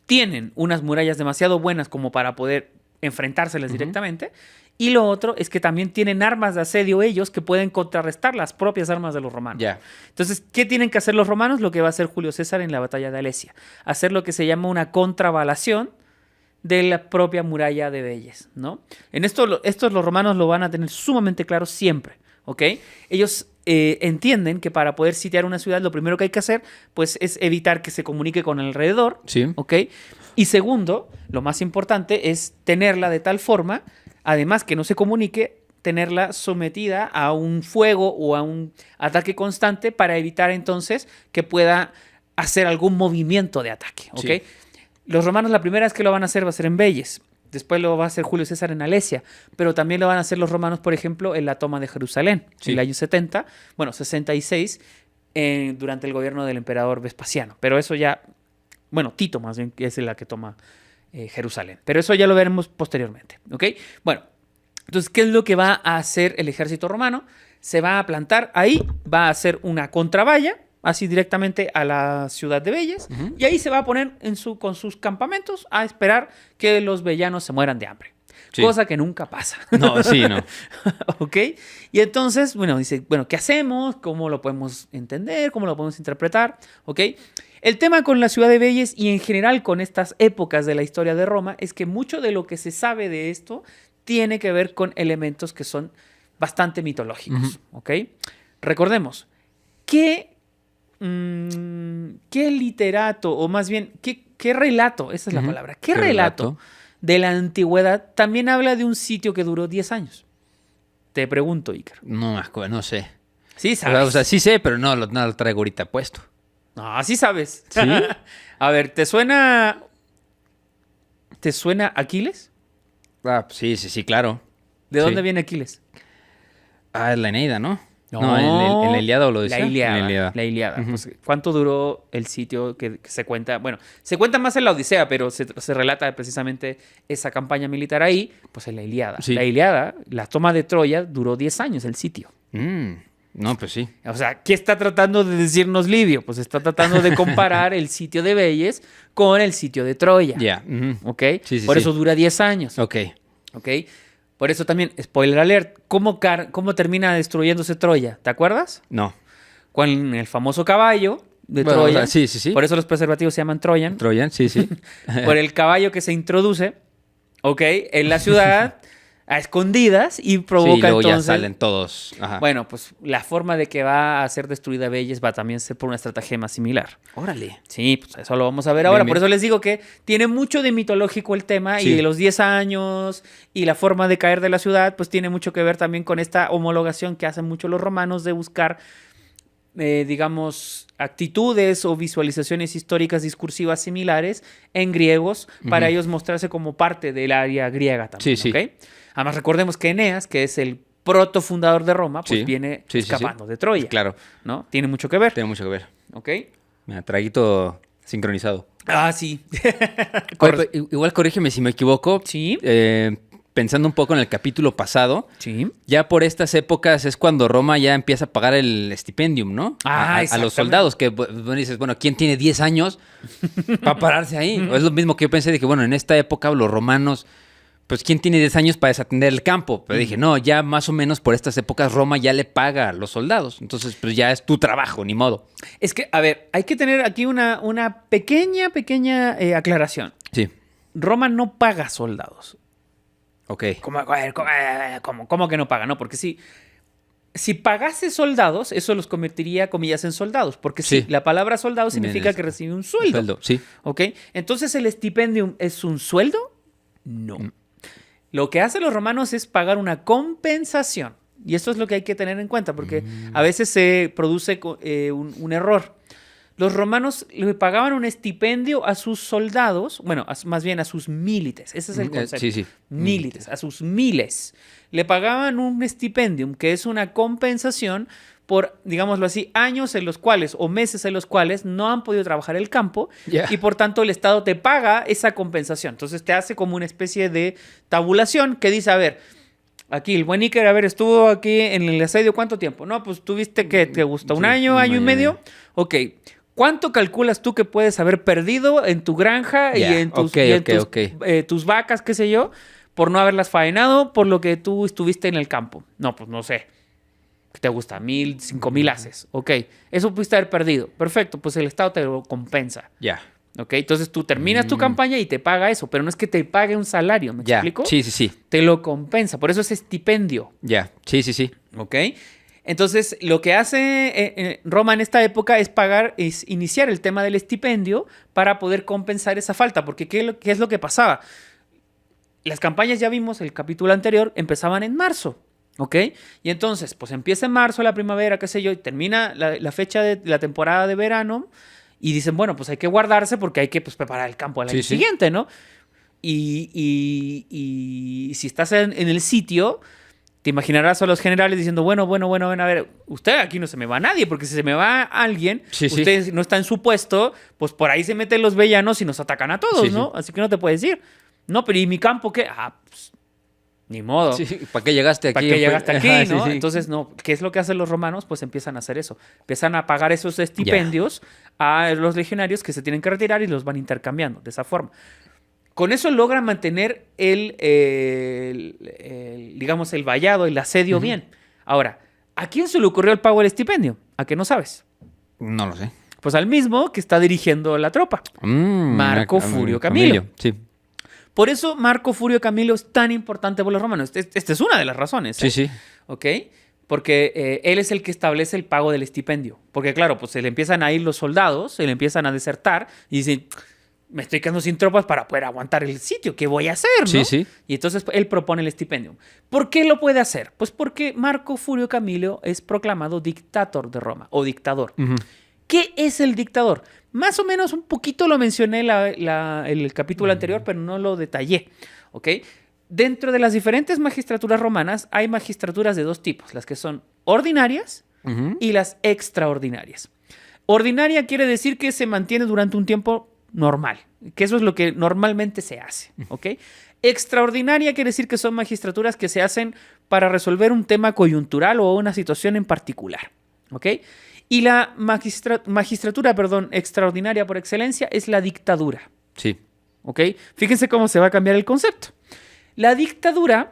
tienen unas murallas demasiado buenas como para poder enfrentárseles directamente. Y lo otro es que también tienen armas de asedio ellos que pueden contrarrestar las propias armas de los romanos. Ya. Entonces, ¿qué tienen que hacer los romanos? Lo que va a hacer Julio César en la batalla de Alesia. Hacer lo que se llama una contravalación de la propia muralla de Vélez, ¿no? En esto los romanos lo van a tener sumamente claro siempre, ¿ok? Ellos entienden que para poder sitiar una ciudad lo primero que hay que hacer pues, es evitar que se comunique con el alrededor, Sí. ¿ok? Y segundo, lo más importante es tenerla de tal forma, además que no se comunique, tenerla sometida a un fuego o a un ataque constante para evitar entonces que pueda hacer algún movimiento de ataque, ¿ok? Sí. Los romanos la primera vez que lo van a hacer va a ser en Vélez. Después lo va a hacer Julio César en Alesia. Pero también lo van a hacer los romanos, por ejemplo, en la toma de Jerusalén. Sí. En el año 66, durante el gobierno del emperador Vespasiano. Pero eso ya, Tito más bien, que es la que toma Jerusalén. Pero eso ya lo veremos posteriormente, ¿ok? Bueno, entonces, ¿qué es lo que va a hacer el ejército romano? Se va a plantar ahí, va a hacer una contravalla, así directamente a la ciudad de Vélez, y ahí se va a poner con sus campamentos a esperar que los vellanos se mueran de hambre. Sí. Cosa que nunca pasa. No, sí, no. ¿Ok? Y entonces, dice, ¿qué hacemos? ¿Cómo lo podemos entender? ¿Cómo lo podemos interpretar? ¿Ok? El tema con la ciudad de Vélez y en general con estas épocas de la historia de Roma es que mucho de lo que se sabe de esto tiene que ver con elementos que son bastante mitológicos. ¿Ok? Recordemos, ¿qué literato, o más bien, qué relato, esa es la palabra, qué relato de la antigüedad también habla de un sitio que duró 10 años? Te pregunto, Iker. No sé. Sí sabes. O sea, sí sé, pero no lo traigo ahorita puesto. No, sí sabes. ¿Sí? A ver, ¿te suena Aquiles? Ah, sí, claro. ¿De dónde viene Aquiles? Ah, es la Eneida, ¿no? No, en la Ilíada, ¿o lo decía? La Ilíada. Pues, ¿cuánto duró el sitio que se cuenta? Bueno, se cuenta más en la Odisea, pero se relata precisamente esa campaña militar ahí, pues en la Ilíada. Sí. La Ilíada, la toma de Troya, duró 10 años el sitio. No, pues sí. O sea, ¿qué está tratando de decirnos Livio? Pues está tratando de comparar el sitio de Vélez con el sitio de Troya. Ya. ¿Ok? Sí, Por eso dura 10 años. Ok. Por eso también, spoiler alert, ¿cómo termina destruyéndose Troya? ¿Te acuerdas? No. Con el famoso caballo de Troya. O sea, sí. Por eso los preservativos se llaman Troyan. Troyan, sí. Por el caballo que se introduce, ¿ok? En la ciudad, a escondidas, y provoca y luego entonces... ya salen todos. Ajá. Bueno, pues la forma de que va a ser destruida Vélez va a también ser por una estratagema similar. Órale. Sí, pues eso lo vamos a ver ahora. Bien. Por eso les digo que tiene mucho de mitológico el tema, y de los 10 años y la forma de caer de la ciudad, pues tiene mucho que ver también con esta homologación que hacen mucho los romanos de buscar, digamos, actitudes o visualizaciones históricas discursivas similares en griegos para ellos mostrarse como parte del área griega también. Sí. ¿Okay? Además, recordemos que Eneas, que es el protofundador de Roma, pues viene escapando de Troya. Claro. ¿No? Tiene mucho que ver. Tiene mucho que ver. ¿Ok? Mira, traguito sincronizado. Ah, sí. Oye, igual corrígeme si me equivoco. Sí. Pensando un poco en el capítulo pasado, Sí. ya por estas épocas es cuando Roma ya empieza a pagar el stipendium, ¿no? A los soldados, que dices, ¿quién tiene 10 años para pararse ahí? Es lo mismo que yo pensé, dije, en esta época los romanos, pues ¿quién tiene 10 años para desatender el campo? Pero dije, no, ya más o menos por estas épocas Roma ya le paga a los soldados. Entonces, pues ya es tu trabajo, ni modo. Es que, a ver, hay que tener aquí una pequeña aclaración. Sí. Roma no paga soldados. Ok. ¿Cómo que no paga? No, porque si pagase soldados, eso los convertiría, comillas, en soldados. Porque sí, la palabra soldado significa que recibe un sueldo. Sí. ¿Ok? Entonces, ¿el stipendium es un sueldo? No. Lo que hacen los romanos es pagar una compensación. Y esto es lo que hay que tener en cuenta, porque a veces se produce un error. Los romanos le pagaban un estipendio a sus soldados, más bien a sus milites. Ese es el concepto. Sí. Milites, a sus miles. Le pagaban un estipendium, que es una compensación por, digámoslo así, años en los cuales o meses en los cuales no han podido trabajar el campo y por tanto el Estado te paga esa compensación. Entonces te hace como una especie de tabulación que dice, a ver, aquí el buen Iker, a ver, estuvo aquí en el asedio ¿cuánto tiempo? No, pues tuviste que te gusta un año, año y medio. Ok. ¿Cuánto calculas tú que puedes haber perdido en tu granja y en tus vacas, qué sé yo, por no haberlas faenado por lo que tú estuviste en el campo? No, pues no sé. ¿Qué te gusta? 1,000, 5,000 haces. Ok. Eso pudiste haber perdido. Perfecto. Pues el Estado te lo compensa. Ya. Ok. Entonces tú terminas tu campaña y te paga eso. Pero no es que te pague un salario. ¿Me explico? Sí, sí, sí. Te lo compensa. Por eso es estipendio. Ya. Sí, sí, sí. Ok. Entonces, lo que hace Roma en esta época es iniciar el tema del estipendio para poder compensar esa falta. Porque ¿qué es lo que pasaba? Las campañas, ya vimos el capítulo anterior, empezaban en marzo. ¿Ok? Y entonces, pues empieza en marzo la primavera, qué sé yo, y termina la fecha de la temporada de verano. Y dicen, bueno, pues hay que guardarse porque hay que preparar el campo al año siguiente, ¿no? Y si estás en el sitio, te imaginarás a los generales diciendo, bueno, a ver, usted aquí no se me va nadie, porque si se me va alguien, usted no está en su puesto, pues por ahí se meten los villanos y nos atacan a todos, ¿no? Así que no te puedes ir. No, pero ¿y mi campo qué? Pues ni modo. Sí, ¿para qué llegaste aquí? ¿Para qué llegaste aquí, no? Sí. Entonces, no, ¿qué es lo que hacen los romanos? Pues empiezan a hacer eso. Empiezan a pagar esos estipendios a los legionarios que se tienen que retirar y los van intercambiando de esa forma. Con eso logran mantener digamos, el vallado, el asedio bien. Ahora, ¿a quién se le ocurrió el pago del estipendio? ¿A qué no sabes? No lo sé. Pues al mismo que está dirigiendo la tropa. Marco Furio Camilo. Sí. Por eso Marco Furio Camilo es tan importante por los romanos. Esta es una de las razones. Sí. ¿Ok? Porque él es el que establece el pago del estipendio. Porque claro, pues se le empiezan a ir los soldados, se le empiezan a desertar y dicen, me estoy quedando sin tropas para poder aguantar el sitio. ¿Qué voy a hacer, no? Sí. Y entonces él propone el estipendio. ¿Por qué lo puede hacer? Pues porque Marco Furio Camilo es proclamado dictator de Roma o dictador. ¿Qué es el dictador? Más o menos un poquito lo mencioné el capítulo anterior, pero no lo detallé. ¿Ok? Dentro de las diferentes magistraturas romanas hay magistraturas de dos tipos, las que son ordinarias y las extraordinarias. Ordinaria quiere decir que se mantiene durante un tiempo normal, que eso es lo que normalmente se hace. ¿Ok? Extraordinaria quiere decir que son magistraturas que se hacen para resolver un tema coyuntural o una situación en particular. ¿Ok? Y la magistratura, extraordinaria por excelencia es la dictadura. Sí. ¿Ok? Fíjense cómo se va a cambiar el concepto. La dictadura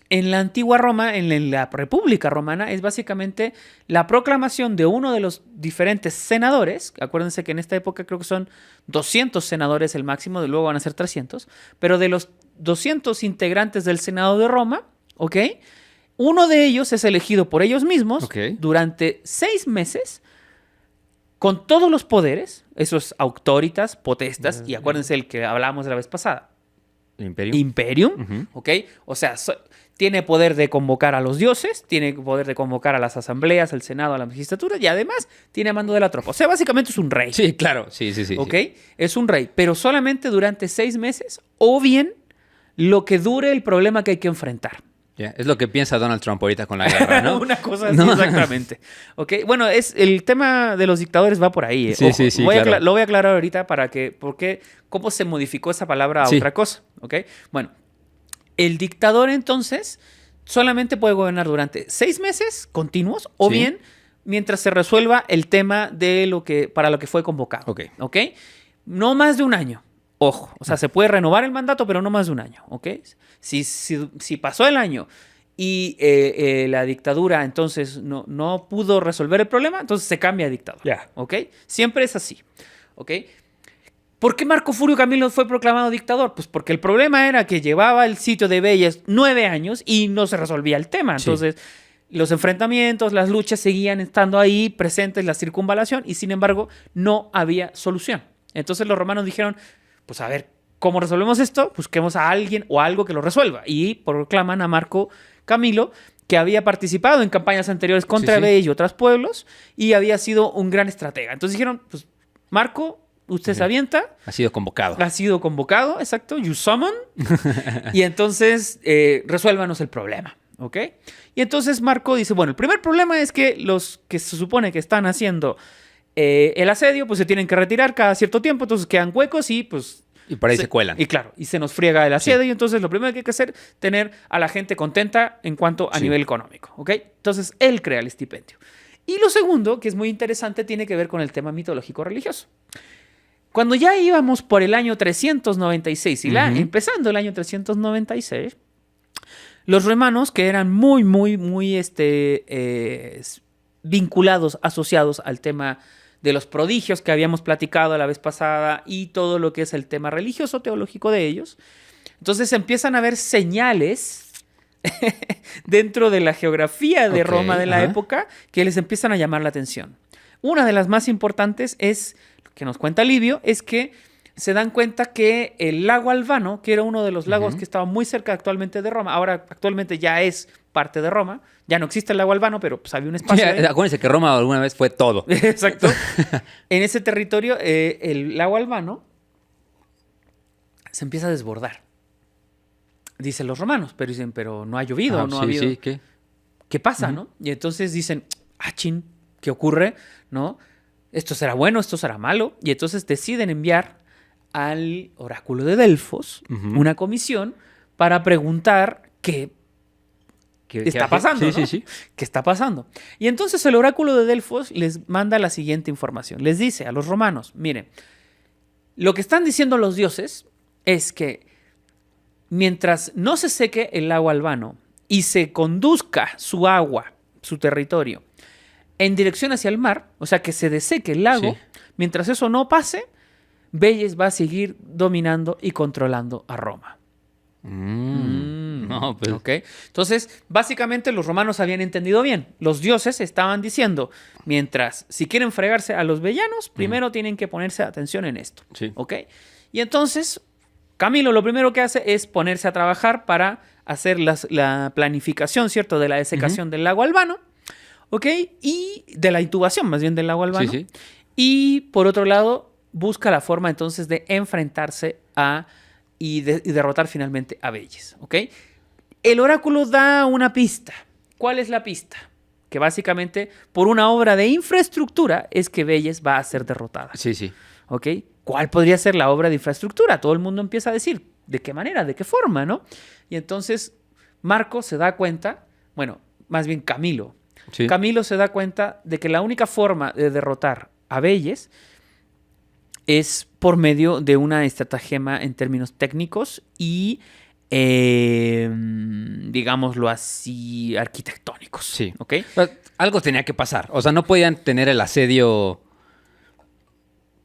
en la antigua Roma, en la República Romana, es básicamente la proclamación de uno de los diferentes senadores. Acuérdense que en esta época creo que son 200 senadores el máximo, luego van a ser 300. Pero de los 200 integrantes del Senado de Roma, ¿ok?, uno de ellos es elegido por ellos mismos durante 6 meses con todos los poderes, esos auctoritas, potestas, y acuérdense el que hablábamos de la vez pasada. Imperium, ¿ok? O sea, tiene poder de convocar a los dioses, tiene poder de convocar a las asambleas, al senado, a la magistratura, y además tiene mando de la tropa. O sea, básicamente es un rey. Sí, claro, sí. ¿Ok? Sí. Es un rey, pero solamente durante 6 meses, o bien lo que dure el problema que hay que enfrentar. Es lo que piensa Donald Trump ahorita con la guerra, ¿no? Una cosa así, exactamente. ¿Okay? Bueno, el tema de los dictadores va por ahí. Sí, sí, claro. Lo voy a aclarar ahorita cómo se modificó esa palabra a otra cosa. ¿Okay? Bueno, el dictador entonces solamente puede gobernar durante 6 meses continuos o bien mientras se resuelva el tema de para lo que fue convocado. ¿Ok? No más de un año. Ojo, o sea, se puede renovar el mandato, pero no más de un año, ¿ok? Si pasó el año y la dictadura entonces no pudo resolver el problema, entonces se cambia de dictador, ¿ok? Siempre es así, ¿ok? ¿Por qué Marco Furio Camilo fue proclamado dictador? Pues porque el problema era que llevaba el sitio de Bélias 9 años y no se resolvía el tema, entonces los enfrentamientos, las luchas seguían estando ahí presentes, la circunvalación, y sin embargo no había solución. Entonces los romanos dijeron, pues a ver, ¿cómo resolvemos esto? Busquemos a alguien o algo que lo resuelva. Y proclaman a Marco Camilo, que había participado en campañas anteriores contra Veii y otros pueblos, y había sido un gran estratega. Entonces dijeron, pues Marco, usted se avienta. Ha sido convocado. Exacto, you summon. Y entonces resuélvanos el problema, ¿ok? Y entonces Marco dice, bueno, el primer problema es que los que se supone que están haciendo el asedio, pues se tienen que retirar cada cierto tiempo, entonces quedan huecos y pues... Y por ahí se cuelan. Y claro, y se nos friega el asedio, y entonces lo primero que hay que hacer es tener a la gente contenta en cuanto a nivel económico, ¿ok? Entonces él crea el estipendio. Y lo segundo, que es muy interesante, tiene que ver con el tema mitológico religioso. Cuando ya íbamos por el año 396, empezando el año 396, los romanos, que eran muy vinculados, asociados al tema de los prodigios que habíamos platicado la vez pasada y todo lo que es el tema religioso teológico de ellos, entonces empiezan a haber señales dentro de la geografía de Roma de la época que les empiezan a llamar la atención. Una de las más importantes es, que nos cuenta Livio, es que se dan cuenta que el lago Albano, que era uno de los lagos que estaba muy cerca actualmente de Roma, ahora actualmente ya es parte de Roma, ya no existe el lago Albano, pero pues había un espacio. Acuérdense que Roma alguna vez fue todo. Exacto. En ese territorio, el lago Albano se empieza a desbordar. Dicen los romanos, pero dicen, pero no ha llovido, no ha habido. Sí, ¿Qué pasa, no? Y entonces dicen, chin, ¿qué ocurre? ¿No? Esto será bueno, esto será malo. Y entonces deciden enviar al oráculo de Delfos una comisión para preguntar qué está pasando, ¿no? ¿Qué está pasando? Y entonces el oráculo de Delfos les manda la siguiente información. Les dice a los romanos, miren, lo que están diciendo los dioses es que mientras no se seque el lago Albano y se conduzca su agua, su territorio, en dirección hacia el mar, o sea, que se deseque el lago, mientras eso no pase, Veyes va a seguir dominando y controlando a Roma. No, pues. Okay. Entonces, básicamente los romanos habían entendido bien. Los dioses estaban diciendo, mientras, si quieren fregarse a los vellanos, primero tienen que ponerse atención en esto. ¿Okay? Y entonces, Camilo lo primero que hace es ponerse a trabajar para hacer la planificación, ¿cierto?, de la desecación del lago Albano. ¿Ok? Y de la intubación, más bien, del lago Albano. Y, por otro lado, busca la forma, entonces, de enfrentarse y derrotar finalmente a Veyes. ¿Ok? El oráculo da una pista. ¿Cuál es la pista? Que básicamente, por una obra de infraestructura, es que Veyes va a ser derrotada. ¿Ok? ¿Cuál podría ser la obra de infraestructura? Todo el mundo empieza a decir, ¿de qué manera? ¿De qué forma? ¿No? Y entonces, Marco se da cuenta, bueno, más bien Camilo. Camilo se da cuenta de que la única forma de derrotar a Veyes es por medio de una estratagema en términos técnicos y, digámoslo así, arquitectónicos. ¿Okay? Algo tenía que pasar. O sea, no podían tener el asedio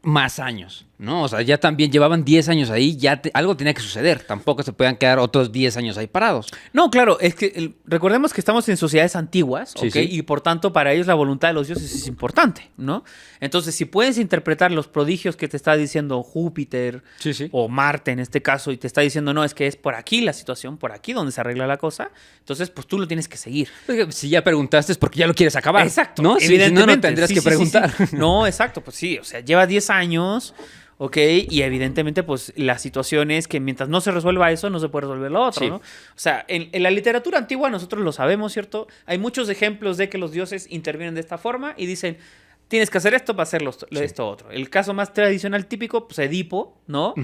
más años, ¿no? O sea, ya también llevaban 10 años ahí, algo tenía que suceder. Tampoco se podían quedar otros 10 años ahí parados. No, claro, es que recordemos que estamos en sociedades antiguas, ¿ok? Y por tanto, para ellos la voluntad de los dioses es importante, ¿no? Entonces, si puedes interpretar los prodigios que te está diciendo Júpiter o Marte en este caso, y te está diciendo, no, es que es por aquí la situación, por aquí donde se arregla la cosa, entonces, pues tú lo tienes que seguir. Si ya preguntaste es porque ya lo quieres acabar. Exacto. ¿No? Evidentemente. Si no tendrías que preguntar. No, exacto, pues sí, o sea, lleva 10 años, ¿ok? Y evidentemente, pues la situación es que mientras no se resuelva eso, no se puede resolver lo otro, ¿no? O sea, en la literatura antigua nosotros lo sabemos, ¿cierto? Hay muchos ejemplos de que los dioses intervienen de esta forma y dicen, tienes que hacer esto para hacer esto otro. El caso más tradicional típico, pues Edipo, ¿no?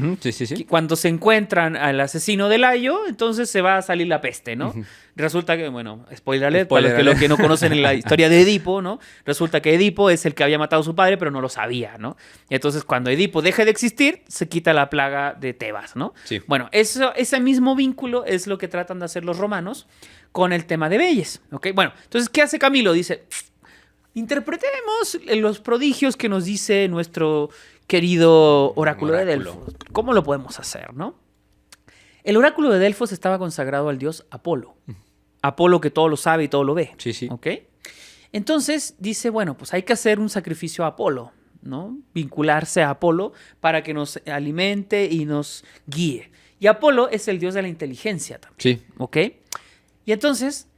Cuando se encuentran al asesino de Layo, entonces se va a salir la peste, ¿no? Resulta que, bueno, spoiler alert, para los que no conocen la historia de Edipo, ¿no? Resulta que Edipo es el que había matado a su padre, pero no lo sabía, ¿no? Y entonces cuando Edipo deje de existir, se quita la plaga de Tebas, ¿no? Bueno, ese mismo vínculo es lo que tratan de hacer los romanos con el tema de Veyes, ¿ok? Bueno, entonces, ¿qué hace Camilo? Dice, interpretemos los prodigios que nos dice nuestro querido oráculo de Delfos. ¿Cómo lo podemos hacer, no? El oráculo de Delfos estaba consagrado al dios Apolo. Apolo que todo lo sabe y todo lo ve. ¿Ok? Entonces dice, bueno, pues hay que hacer un sacrificio a Apolo, ¿no? Vincularse a Apolo para que nos alimente y nos guíe. Y Apolo es el dios de la inteligencia también. ¿Ok? Y entonces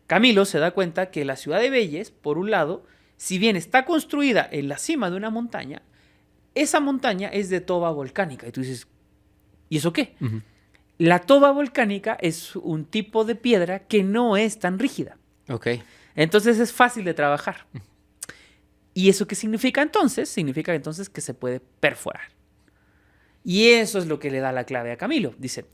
Camilo se da cuenta que la ciudad de Veyes, por un lado, si bien está construida en la cima de una montaña, esa montaña es de toba volcánica. Y tú dices, ¿y eso qué? La toba volcánica es un tipo de piedra que no es tan rígida. Ok. Entonces es fácil de trabajar. ¿Y eso qué significa entonces? Significa entonces que se puede perforar. Y eso es lo que le da la clave a Camilo. Dice,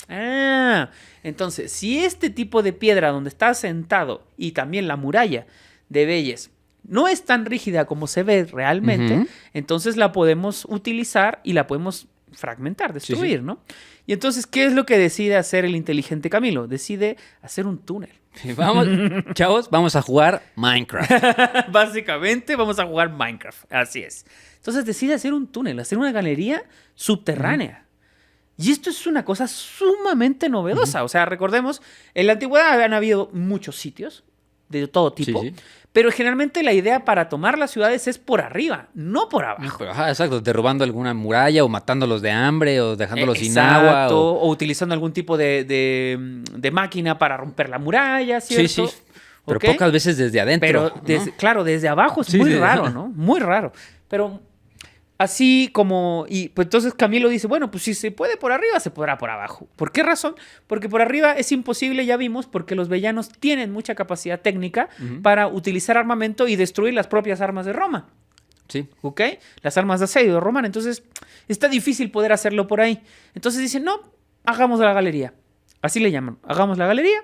entonces, si este tipo de piedra donde está sentado y también la muralla de Vélez no es tan rígida como se ve realmente, entonces la podemos utilizar y la podemos fragmentar, destruir, Sí. ¿no? Y entonces, ¿qué es lo que decide hacer el inteligente Camilo? Decide hacer un túnel. Vamos, chavos, vamos a jugar Minecraft. Básicamente vamos a jugar Minecraft, así es. Entonces decide hacer un túnel, hacer una galería subterránea. Y esto es una cosa sumamente novedosa. O sea, recordemos, en la antigüedad han habido muchos sitios de todo tipo, Sí. pero generalmente la idea para tomar las ciudades es por arriba, no por abajo. Pero, exacto, derrubando alguna muralla o matándolos de hambre o dejándolos sin agua. O utilizando algún tipo de máquina para romper la muralla, ¿cierto? Sí. Pero ¿Ok? pocas veces desde adentro. Pero, ¿no? claro, desde abajo es Sí, muy sí. raro, ¿no? Muy raro. Pero así como... Y pues entonces Camilo dice, bueno, pues si se puede por arriba, se podrá por abajo. ¿Por qué razón? Porque por arriba es imposible, ya vimos, porque los villanos tienen mucha capacidad técnica para utilizar armamento y destruir las propias armas de Roma. Sí. ¿Ok? Las armas de asedio romanas. Entonces, está difícil poder hacerlo por ahí. Entonces dicen, no, hagamos la galería. Así le llaman. Hagamos la galería.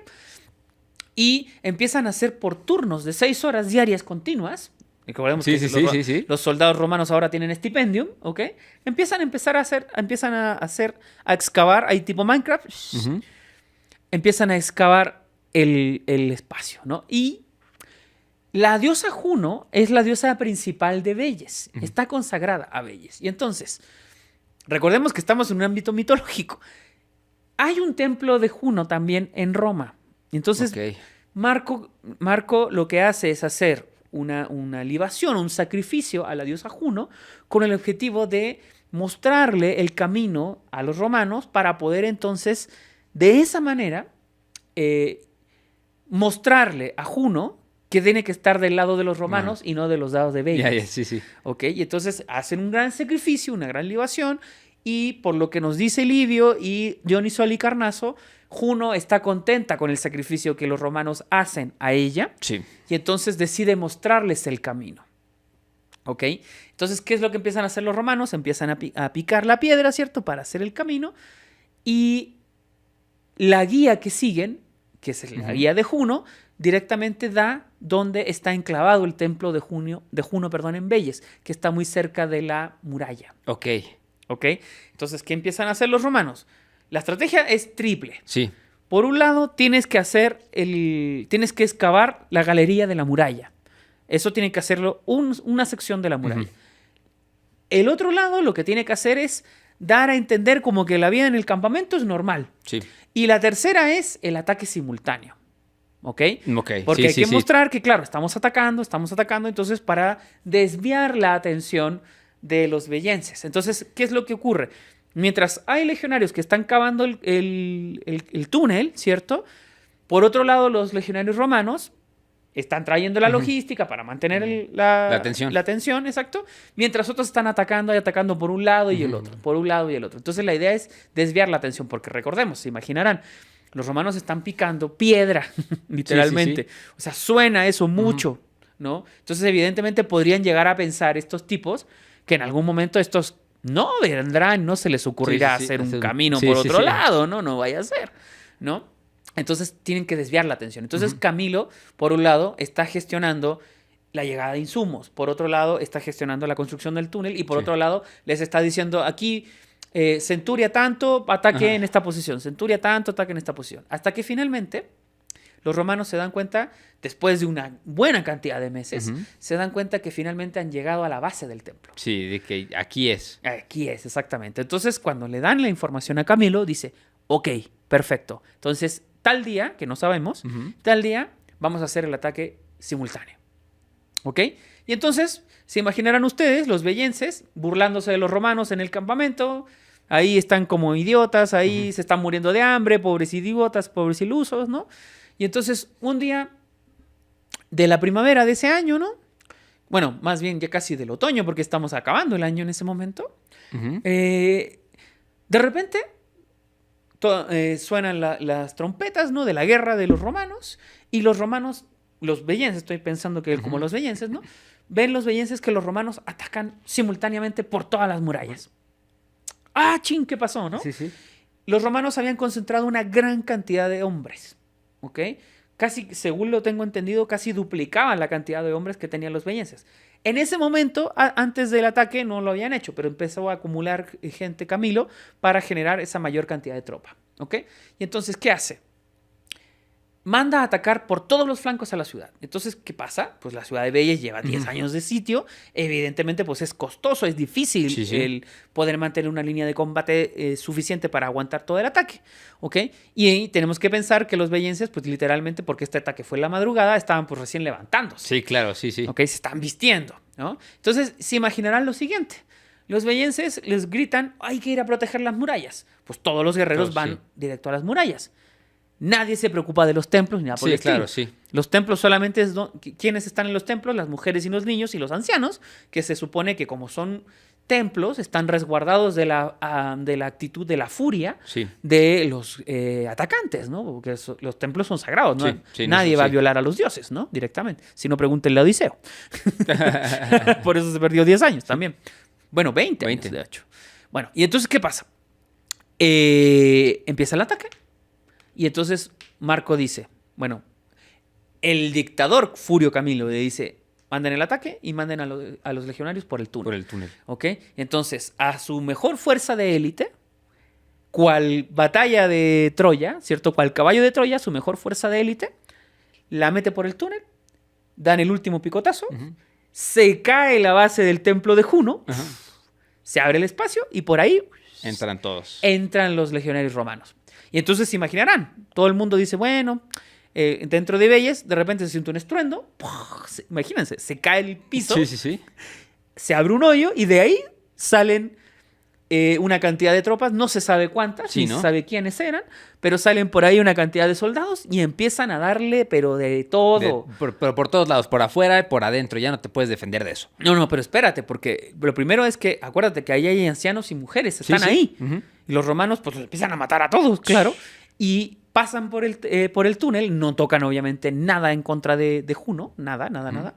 Y empiezan a hacer por turnos de 6 horas diarias continuas. Recordemos que Sí. los soldados romanos ahora tienen stipendium, ¿ok? Empiezan a excavar, ahí tipo Minecraft, empiezan a excavar el espacio, ¿no? Y la diosa Juno es la diosa principal de Vélez, está consagrada a Vélez. Y entonces, recordemos que estamos en un ámbito mitológico. Hay un templo de Juno también en Roma. Entonces, Ok. Marco lo que hace es hacer una libación, un sacrificio a la diosa Juno con el objetivo de mostrarle el camino a los romanos para poder entonces, de esa manera, mostrarle a Juno que tiene que estar del lado de los romanos y no de los lados de Vélez. Sí. ¿Ok? Y entonces hacen un gran sacrificio, una gran libación, y por lo que nos dice Livio y Dioniso Halicarnaso, Juno está contenta con el sacrificio que los romanos hacen a ella, Sí. y entonces decide mostrarles el camino. ¿Ok? Entonces, ¿qué es lo que empiezan a hacer los romanos? Empiezan a picar la piedra, ¿cierto? Para hacer el camino, y la guía que siguen, que es la guía de Juno, directamente da donde está enclavado el templo de Juno, en Vélez, que está muy cerca de la muralla. Ok. ¿Ok? Entonces, ¿qué empiezan a hacer los romanos? La estrategia es triple. Sí. Por un lado, tienes que excavar la galería de la muralla. Eso tiene que hacerlo una sección de la muralla. El otro lado, lo que tiene que hacer es dar a entender como que la vida en el campamento es normal. Sí. Y la tercera es el ataque simultáneo. ¿Ok? Ok. Porque Sí, hay que mostrar que, claro, estamos atacando, entonces para desviar la atención de los vellenses. Entonces, ¿qué es lo que ocurre? Mientras hay legionarios que están cavando el túnel, ¿cierto? Por otro lado, los legionarios romanos están trayendo la logística para mantener la atención, exacto. Mientras otros están atacando y atacando por un lado y el otro, por un lado y el otro. Entonces, la idea es desviar la atención, porque recordemos, se imaginarán, los romanos están picando piedra, literalmente. Sí. O sea, suena eso mucho, ¿no? Entonces, evidentemente, podrían llegar a pensar estos tipos que en algún momento estos no vendrán, no se les ocurrirá hacer un camino por otro lado, ¿no? No vaya a ser, ¿no? Entonces, tienen que desviar la atención. Entonces, Camilo, por un lado, está gestionando la llegada de insumos. Por otro lado, está gestionando la construcción del túnel. Y por otro lado, les está diciendo aquí... Centuria tanto, ataque en esta posición. Centuria tanto, ataque en esta posición. Hasta que finalmente los romanos se dan cuenta, después de una buena cantidad de meses, se dan cuenta que finalmente han llegado a la base del templo. Sí, de que aquí es. Aquí es, exactamente. Entonces, cuando le dan la información a Camilo, dice, ok, perfecto. Entonces, tal día, que no sabemos, tal día vamos a hacer el ataque simultáneo. ¿Ok? Y entonces, se imaginarán ustedes, los vellenses, burlándose de los romanos en el campamento. Ahí están como idiotas, ahí se están muriendo de hambre, pobres idiotas, pobres ilusos, ¿no? Y entonces, un día de la primavera de ese año, ¿no? Bueno, más bien ya casi del otoño, porque estamos acabando el año en ese momento. De repente, suenan las trompetas, ¿no? De la guerra de los romanos. Y los romanos, los bellenses, estoy pensando que como los bellenses, ¿no? Ven los bellenses que los romanos atacan simultáneamente por todas las murallas. ¡Ah, chin! ¿Qué pasó, no? Sí, sí. Los romanos habían concentrado una gran cantidad de hombres, ¿ok? Casi, según lo tengo entendido, casi duplicaban la cantidad de hombres que tenían los bellenses. En ese momento, antes del ataque, no lo habían hecho, pero empezó a acumular gente Camilo para generar esa mayor cantidad de tropa, ¿ok? Y entonces, ¿qué hace? Manda a atacar por todos los flancos a la ciudad. Entonces, ¿qué pasa? Pues la ciudad de Bélice lleva 10 años de sitio. Evidentemente, pues es costoso, es difícil el poder mantener una línea de combate suficiente para aguantar todo el ataque, ¿ok? Y tenemos que pensar que los bellenses, pues literalmente, porque este ataque fue en la madrugada, estaban pues recién levantándose. Sí, claro, sí, sí. ¿Ok? Se están vistiendo, ¿no? Entonces, se imaginarán lo siguiente. Los bellenses les gritan, hay que ir a proteger las murallas. Pues todos los guerreros van directo a las murallas. Nadie se preocupa de los templos ni nada por el estilo. Claro, sí. Los templos solamente es quienes están en los templos, las mujeres y los niños y los ancianos, que se supone que como son templos, están resguardados de la actitud, de la furia de los atacantes, ¿no? Porque los templos son sagrados, ¿no? Nadie va a violar a los dioses, ¿no? Directamente. Si no, pregúntenle a Odiseo. Por eso se perdió 10 años también. Bueno, 20 años, de hecho. Bueno, y entonces, ¿qué pasa? Empieza el ataque. Y entonces Marco dice, bueno, el dictador Furio Camilo le dice, manden el ataque y manden a los legionarios por el túnel. Por el túnel. ¿Ok? Entonces, a su mejor fuerza de élite, cual batalla de Troya, ¿cierto? Cual caballo de Troya, su mejor fuerza de élite, la mete por el túnel, dan el último picotazo, se cae la base del templo de Juno, se abre el espacio y por ahí entran todos. Entran los legionarios romanos. Y entonces se imaginarán, todo el mundo dice, bueno, dentro de Bélice, de repente se siente un estruendo, imagínense, se cae el piso, se abre un hoyo y de ahí salen una cantidad de tropas, no se sabe cuántas, ni se sabe quiénes eran, pero salen por ahí una cantidad de soldados y empiezan a darle, pero de todo. Por todos lados, por afuera y por adentro, ya no te puedes defender de eso. No, pero espérate, porque lo primero es que, acuérdate que ahí hay ancianos y mujeres, están ahí. Y los romanos pues los empiezan a matar a todos, claro. Y pasan por el túnel, no tocan obviamente nada en contra de Juno, nada.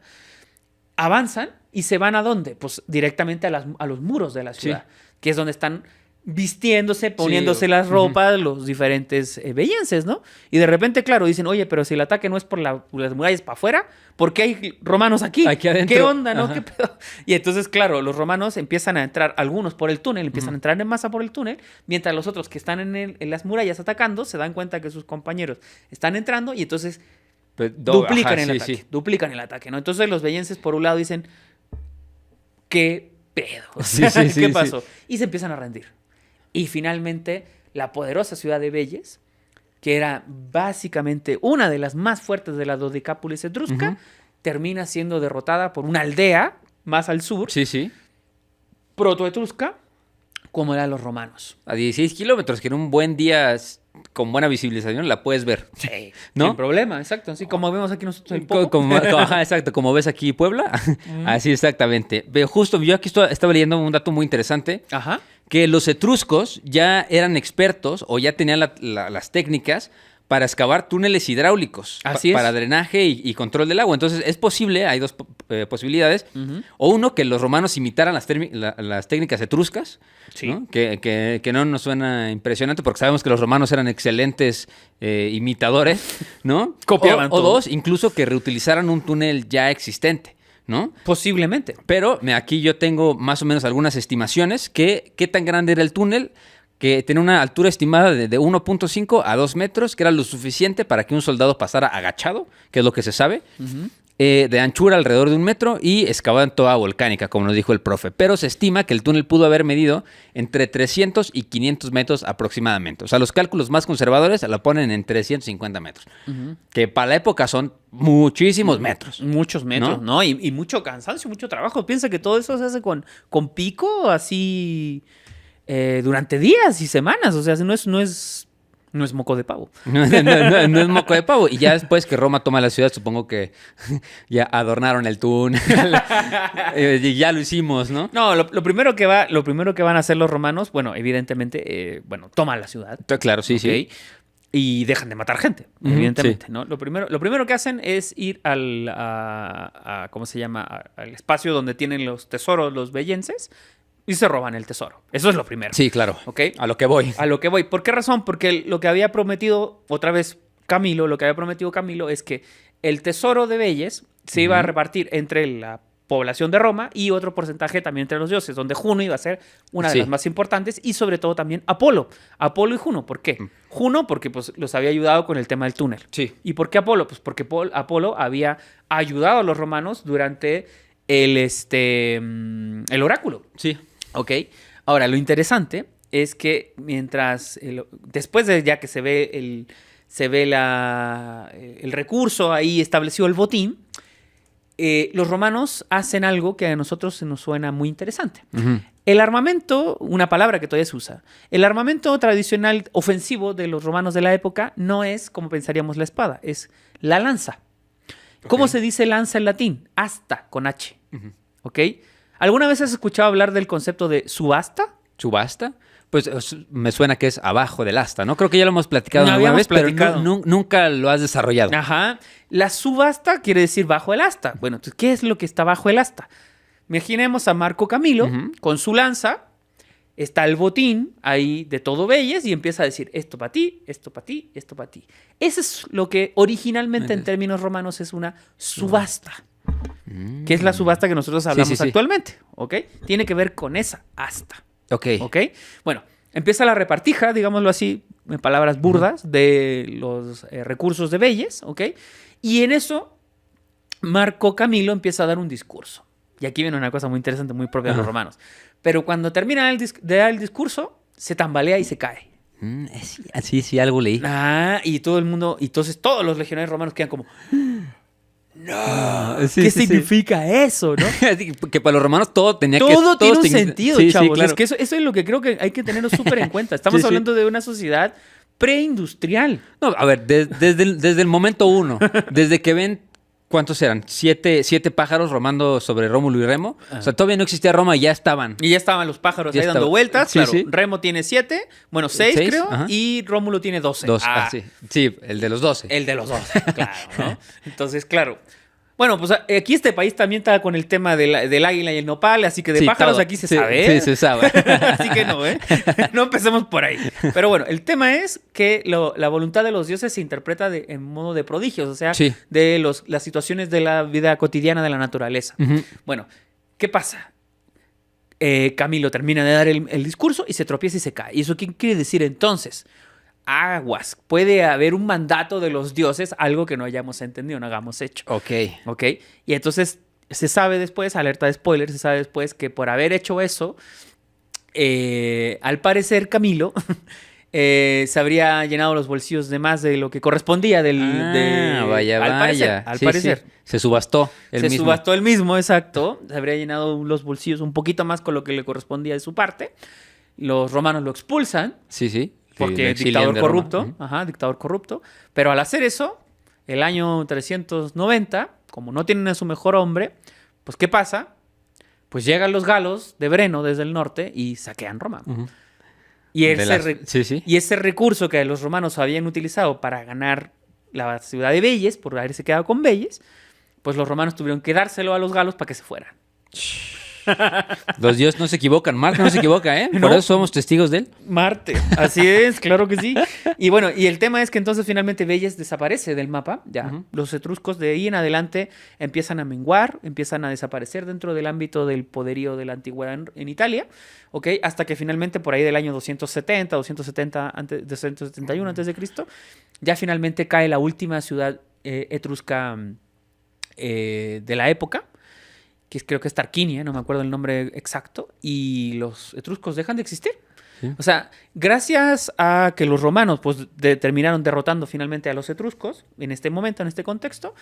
Avanzan y se van ¿a dónde? Pues directamente a los muros de la ciudad, que es donde están vistiéndose, poniéndose las ropas, los diferentes bellenses, ¿no? Y de repente, claro, dicen, oye, pero si el ataque no es por las murallas para afuera, ¿por qué hay romanos aquí? Aquí adentro. ¿Qué onda, no? ¿Qué pedo? Y entonces, claro, los romanos empiezan a entrar, algunos por el túnel, empiezan a entrar en masa por el túnel, mientras los otros que están en las murallas atacando se dan cuenta que sus compañeros están entrando y entonces duplican el ataque, ¿no? Entonces los bellenses, por un lado, dicen, ¿qué pedo? ¿Qué pasó? Y se empiezan a rendir. Y finalmente, la poderosa ciudad de Bélice, que era básicamente una de las más fuertes de la Dodecápolis etrusca, termina siendo derrotada por una aldea más al sur, protoetrusca, como eran los romanos. A 16 kilómetros, que en un buen día, con buena visibilización, la puedes ver. Sí, ¿no? Sin problema, exacto. Así como vemos aquí nosotros el exacto, como ves aquí Puebla. Así exactamente. Justo, yo aquí estaba leyendo un dato muy interesante. Que los etruscos ya eran expertos o ya tenían las técnicas para excavar túneles hidráulicos. Para drenaje y control del agua. Entonces, es posible, hay dos posibilidades. O uno, que los romanos imitaran las técnicas etruscas, ¿no? Que no nos suena impresionante porque sabemos que los romanos eran excelentes imitadores, ¿no? Copiaban o dos, incluso que reutilizaran un túnel ya existente, ¿no? Posiblemente. Pero aquí yo tengo más o menos algunas estimaciones. ¿Qué tan grande era el túnel? Que tenía una altura estimada de 1.5 a 2 metros, que era lo suficiente para que un soldado pasara agachado, que es lo que se sabe, de anchura alrededor de 1 metro y excavado en toda volcánica, como nos dijo el profe. Pero se estima que el túnel pudo haber medido entre 300 y 500 metros aproximadamente. O sea, los cálculos más conservadores la ponen en 350 metros, que para la época son muchísimos metros. Muchos metros, ¿no? Y mucho cansancio, mucho trabajo. Piensa que todo eso se hace con pico, así... durante días y semanas, o sea, no es No es moco de pavo. No es moco de pavo. Y ya después que Roma toma la ciudad, supongo que ya adornaron el túnel. Y ya lo hicimos, ¿no? No, lo primero que van a hacer los romanos, bueno, evidentemente, toman la ciudad. Claro, sí, ¿ok? sí. Y dejan de matar gente, Ujú, evidentemente, sí. ¿no? Lo primero que hacen es ir ¿cómo se llama? Al espacio donde tienen los tesoros los bellenses y se roban el tesoro. Eso es lo primero. Sí, claro. ¿Ok? A lo que voy. A lo que voy. ¿Por qué razón? Porque lo que había prometido, otra vez Camilo, es que el tesoro de Velles se iba a repartir entre la población de Roma y otro porcentaje también entre los dioses, donde Juno iba a ser una de Sí. las más importantes y sobre todo también Apolo. Apolo y Juno, ¿por qué? Juno porque pues, los había ayudado con el tema del túnel. Sí. ¿Y por qué Apolo? Pues porque Apolo había ayudado a los romanos durante el oráculo. Sí. ¿Ok? Ahora, lo interesante es que después de ya que se ve el recurso ahí establecido el botín, los romanos hacen algo que a nosotros se nos suena muy interesante. Ujú. El armamento, una palabra que todavía se usa, el armamento tradicional ofensivo de los romanos de la época no es como pensaríamos la espada, es la lanza. ¿Cómo se dice lanza en latín? Asta, con H. ¿Ok? ¿Alguna vez has escuchado hablar del concepto de subasta? ¿Subasta? Pues me suena que es abajo del asta, ¿no? Creo que ya lo hemos platicado No alguna habíamos vez, pero platicado. nunca lo has desarrollado. Ajá. La subasta quiere decir bajo el asta. Bueno, entonces, ¿qué es lo que está bajo el asta? Imaginemos a Marco Camilo con su lanza. Está el botín ahí de todo Velles y empieza a decir esto para ti, esto para ti, esto para ti. Eso es lo que originalmente en términos romanos es una subasta. Que es la subasta que nosotros hablamos sí. actualmente, ¿ok? Tiene que ver con esa asta, Ok. ¿ok? Bueno, empieza la repartija, digámoslo así, en palabras burdas, de los recursos de Velles, ¿ok? Y en eso, Marco Camilo empieza a dar un discurso. Y aquí viene una cosa muy interesante, muy propia de los romanos. Pero cuando termina de dar el discurso, se tambalea y se cae. Sí, algo leí. Y todo el mundo, y entonces todos los legionarios romanos quedan como, Sí, ¿qué sí, sí. significa eso, no? Que para los romanos todo tenía que... Todo tiene un tenía- sentido, Sí, chavos. sí, claro. Es que eso es lo que creo que hay que tenerlo súper en cuenta. Estamos Sí, sí. hablando de una sociedad preindustrial. No, a ver, desde el momento uno, desde que ven, ¿cuántos eran? Siete pájaros romando sobre Rómulo y Remo. O sea, todavía no existía Roma y ya estaban. Y ya estaban los pájaros Ya ahí dando estaba. vueltas. Sí, Claro, sí. Remo tiene 7, bueno, 6 Seis, creo, ajá. y Rómulo tiene 12. Sí. Sí, el de los 12. El de los 12, claro, ¿no? Entonces, claro. Bueno, pues aquí este país también está con el tema del águila y el nopal, así que de Sí, pájaros todo. aquí se Sí, sabe. sí, se sabe. Así que no, ¿eh? No empecemos por ahí. Pero bueno, el tema es que la voluntad de los dioses se interpreta en modo de prodigios, o sea, Sí. de las situaciones de la vida cotidiana de la naturaleza. Ujú. Bueno, ¿qué pasa? Camilo termina de dar el discurso y se tropieza y se cae. ¿Y eso qué quiere decir entonces? Aguas, puede haber un mandato de los dioses, algo que no hayamos entendido, no hagamos hecho. Ok. ¿Ok? Y entonces se sabe después, alerta de spoiler, se sabe después que por haber hecho eso, al parecer Camilo se habría llenado los bolsillos de más de lo que correspondía Vaya. Al Sí, parecer. sí. Se subastó Se subastó el mismo, exacto. Se habría llenado los bolsillos un poquito más con lo que le correspondía de su parte. Los romanos lo expulsan. Sí, sí. Porque Lo exilian dictador de Roma. corrupto, Ujú. ajá, dictador corrupto. Pero al hacer eso, el año 390, como no tienen a su mejor hombre, pues ¿qué pasa? Pues llegan los galos de Breno desde el norte y saquean Roma. Ujú. Y De ese, las- re- Sí, sí. y ese recurso que los romanos habían utilizado para ganar la ciudad de Velles, por haberse quedado con Velles, pues los romanos tuvieron que dárselo a los galos para que se fueran. Los dioses no se equivocan. Marte no se equivoca, ¿eh? Por No. eso somos testigos de él. Marte, así es, claro que sí. Y bueno, y el tema es que entonces finalmente Velles desaparece del mapa, ya. Ujú. Los etruscos de ahí en adelante empiezan a menguar, empiezan a desaparecer dentro del ámbito del poderío de la antigüedad en Italia, ¿ok? Hasta que finalmente por ahí del año 271 antes de Cristo, ya finalmente cae la última ciudad etrusca de la época, que creo que es Tarquinia, no me acuerdo el nombre exacto, y los etruscos dejan de existir. Sí. O sea, gracias a que los romanos pues, terminaron derrotando finalmente a los etruscos, en este momento, en este contexto,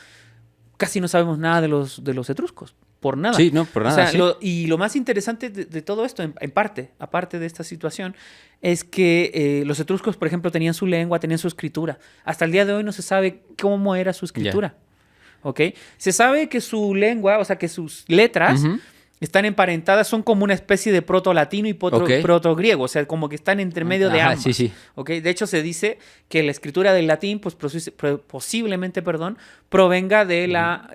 casi no sabemos nada de los etruscos. por nada. Sí, no, por nada. O sea, sí. y lo más interesante de todo esto, en parte, aparte de esta situación, es que los etruscos, por ejemplo, tenían su lengua, tenían su escritura. Hasta el día de hoy no se sabe cómo era su escritura. ¿Ok? Se sabe que su lengua, o sea, que sus letras están emparentadas, son como una especie de proto-latino y proto-griego, o sea, como que están entre medio de ambas. Sí, sí. ¿Ok? De hecho, se dice que la escritura del latín, pues posiblemente, provenga de la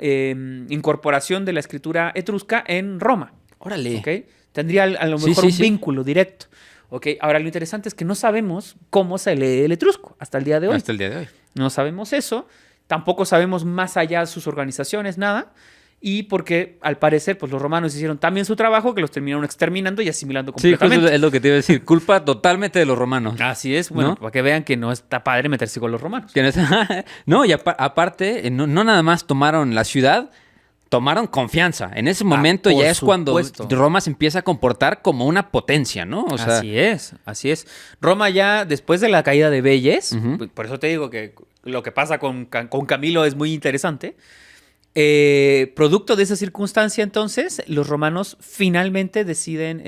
incorporación de la escritura etrusca en Roma. Órale. ¿Ok? Tendría a lo mejor un vínculo directo. ¿Ok? Ahora, lo interesante es que no sabemos cómo se lee el etrusco hasta el día de hoy. Hasta el día de hoy. No sabemos eso. Tampoco sabemos más allá de sus organizaciones, nada. Y porque, al parecer, pues los romanos hicieron tan bien su trabajo que los terminaron exterminando y asimilando completamente. Sí, es lo que te iba a decir. Culpa totalmente de los romanos. Así es. Bueno, ¿no? Para que vean que no está padre meterse con los romanos. No, y aparte, no nada más tomaron la ciudad, tomaron confianza. En ese momento ya es cuando Roma se empieza a comportar como una potencia, ¿no? O sea, así es. Roma ya, después de la caída de Veyes, por eso te digo que lo que pasa con Camilo es muy interesante. Producto de esa circunstancia, entonces, los romanos finalmente deciden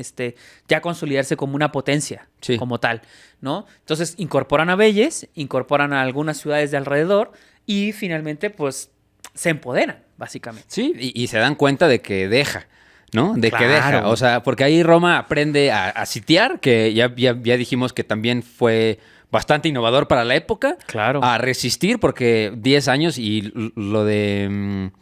ya consolidarse como una potencia, como tal, ¿no? Entonces, incorporan a Veyes, incorporan a algunas ciudades de alrededor y finalmente, pues, se empoderan, básicamente. Sí, y se dan cuenta de que deja, ¿no? Que deja, o sea, porque ahí Roma aprende a sitiar, que ya dijimos que también fue bastante innovador para la época. Claro. A resistir, porque 10 años y lo de...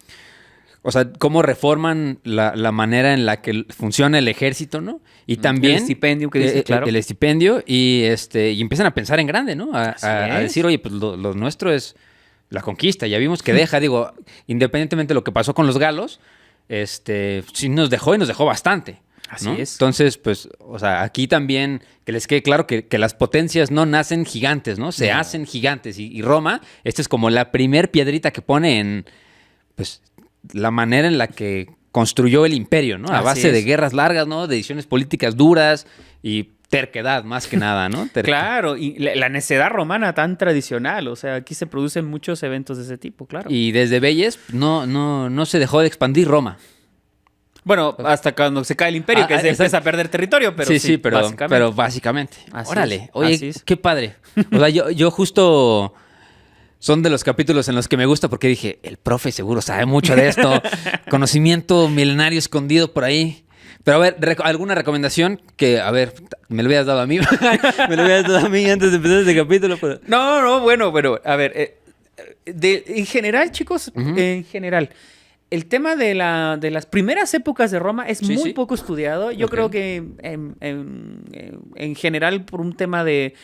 o sea, cómo reforman la manera en la que funciona el ejército, ¿no? Y también... El estipendio que dice, claro. El estipendio y empiezan a pensar en grande, ¿no? A decir, oye, pues lo nuestro es la conquista. Ya vimos que deja, digo, independientemente de lo que pasó con los galos, sí nos dejó y nos dejó bastante. Así ¿no? es. Entonces, pues, o sea, aquí también que les quede claro que las potencias no nacen gigantes, ¿no? Se hacen gigantes. Y Roma, esta es como la primer piedrita que pone en, pues, la manera en la que construyó el imperio, ¿no? A base de guerras largas, ¿no? De decisiones políticas duras y terquedad, más que nada, ¿no? Claro, y la necedad romana tan tradicional. O sea, aquí se producen muchos eventos de ese tipo, claro. Y desde Veyes no se dejó de expandir Roma. Bueno, hasta cuando se cae el imperio, que se empieza a perder territorio, pero sí, pero básicamente. Así Órale, es, oye, qué padre. O sea, yo justo son de los capítulos en los que me gusta porque dije, el profe seguro sabe mucho de esto, conocimiento milenario escondido por ahí. Pero a ver, ¿alguna recomendación que, a ver, me lo hubieras dado a mí? Me lo hubieras dado a mí antes de empezar este capítulo. Pero... No, bueno, a ver, en general, chicos, en general... El tema de las primeras épocas de Roma es muy poco estudiado. Yo creo que en general por un tema de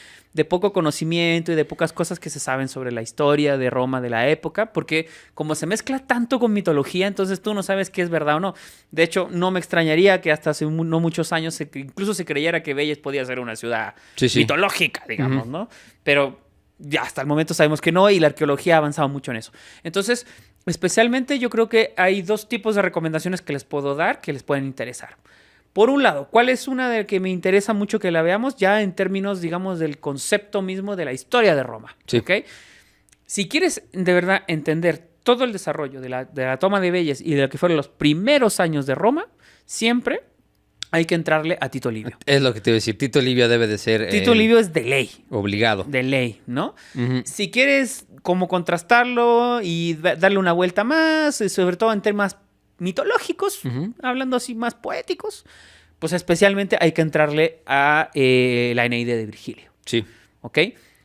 poco conocimiento y de pocas cosas que se saben sobre la historia de Roma de la época, porque como se mezcla tanto con mitología, entonces tú no sabes qué es verdad o no. De hecho, no me extrañaría que hasta hace no muchos años incluso se creyera que Veyes podía ser una ciudad mitológica, digamos, ¿no? Pero ya hasta el momento sabemos que no y la arqueología ha avanzado mucho en eso. Entonces... especialmente yo creo que hay dos tipos de recomendaciones que les puedo dar que les pueden interesar. Por un lado, ¿cuál es una de que me interesa mucho que la veamos ya en términos, digamos, del concepto mismo de la historia de Roma? Sí. ¿Okay? Si quieres de verdad entender todo el desarrollo de la toma de Veyes y de lo que fueron los primeros años de Roma, siempre hay que entrarle a Tito Livio. Es lo que te iba a decir. Tito Livio debe de ser... Tito Livio es de ley. Obligado. De ley, ¿no? Si quieres como contrastarlo y darle una vuelta más, sobre todo en temas mitológicos, hablando así más poéticos, pues especialmente hay que entrarle a la Eneida de Virgilio. Sí. ¿Ok?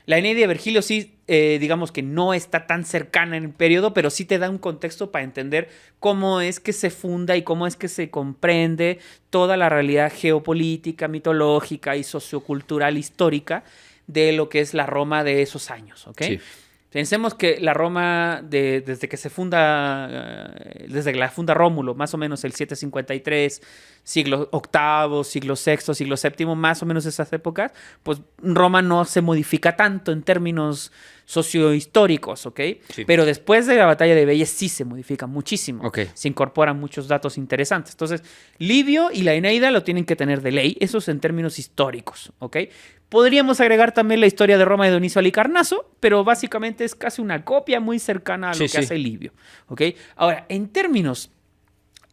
La Eneida de Virgilio sí, digamos que no está tan cercana en el periodo, pero sí te da un contexto para entender cómo es que se funda y cómo es que se comprende toda la realidad geopolítica, mitológica y sociocultural histórica de lo que es la Roma de esos años, ¿ok? Sí. Pensemos que la Roma, desde que se funda, desde que la funda Rómulo, más o menos el 753, siglo VIII, siglo VI, siglo VII, más o menos esas épocas, pues Roma no se modifica tanto en términos sociohistóricos, ¿ok? Sí. Pero después de la batalla de Veyes sí se modifica muchísimo. Okay. Se incorporan muchos datos interesantes. Entonces, Livio y la Eneida lo tienen que tener de ley, eso es en términos históricos, ¿ok? Podríamos agregar también la historia de Roma de Dionisio Halicarnaso, pero básicamente es casi una copia muy cercana a lo que hace Livio, ¿ok? Ahora, en términos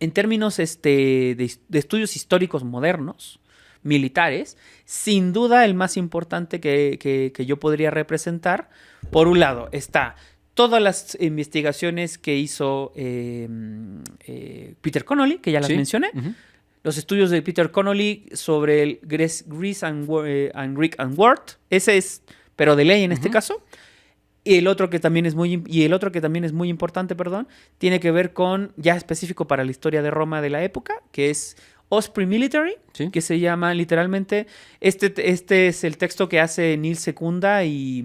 en términos de estudios históricos modernos, militares, sin duda el más importante que yo podría representar. Por un lado está todas las investigaciones que hizo Peter Connolly, que ya las mencioné. Uh-huh. Los estudios de Peter Connolly sobre el Grease and Rick and Ward. Ese es, pero de ley en este caso. Y el otro que también es muy importante, tiene que ver con, ya específico para la historia de Roma de la época, que es Osprey Military, que se llama literalmente, este es el texto que hace Neil Secunda y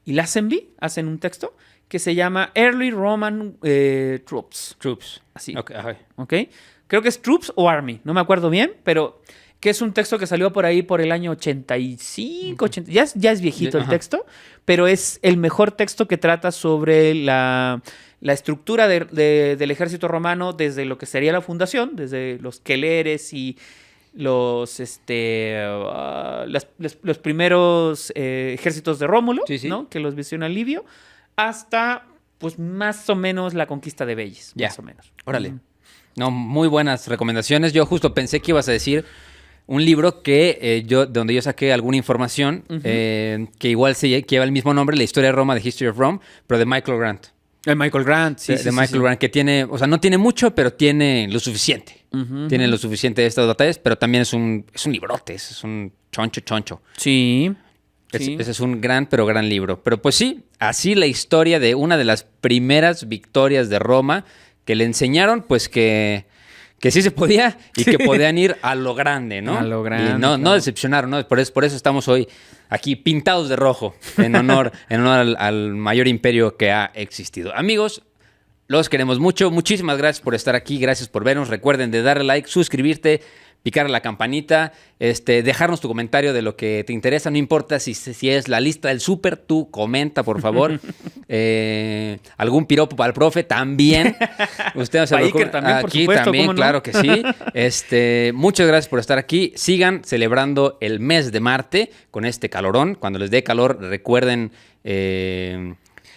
Lazenby, hacen un texto que se llama Early Roman Troops. Así. Okay. Creo que es Troops o Army, no me acuerdo bien, pero que es un texto que salió por ahí por el año 85, 80, ya es viejito el texto, pero es el mejor texto que trata sobre la estructura del ejército romano desde lo que sería la fundación, desde los queleres y los primeros ejércitos de Rómulo, ¿no? Que los visiona Livio, hasta pues más o menos la conquista de Vélez, más o menos. Órale. No, muy buenas recomendaciones. Yo justo pensé que ibas a decir un libro que donde yo saqué alguna información, que igual que lleva el mismo nombre, La historia de Roma, The History of Rome, pero de Michael Grant. El Michael Grant, de Michael Grant, que tiene, o sea, no tiene mucho, pero tiene lo suficiente. Tiene lo suficiente de estas batallas, pero también es un librote, es un choncho. Sí. Ese es un gran, pero gran libro. Pero pues sí, así la historia de una de las primeras victorias de Roma, que le enseñaron pues que sí se podía y que podían ir a lo grande, ¿no? A lo grande. Y no decepcionaron, ¿no? Por eso estamos hoy aquí pintados de rojo, en honor al mayor imperio que ha existido. Amigos, los queremos mucho. Muchísimas gracias por estar aquí. Gracias por vernos. Recuerden de darle like, suscribirte, picar a la campanita, dejarnos tu comentario de lo que te interesa. No importa si es la lista del súper, tú comenta, por favor. Algún piropo para el profe también. Usted para Iker también, por aquí supuesto, también, ¿cómo no? claro que sí. Muchas gracias por estar aquí. Sigan celebrando el mes de Marte con este calorón. Cuando les dé calor, recuerden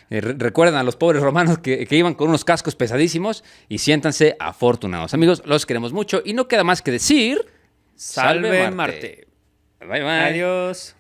a los pobres romanos que iban con unos cascos pesadísimos y siéntanse afortunados. Amigos, los queremos mucho y no queda más que decir... ¡Salve Marte! Bye, bye. Adiós.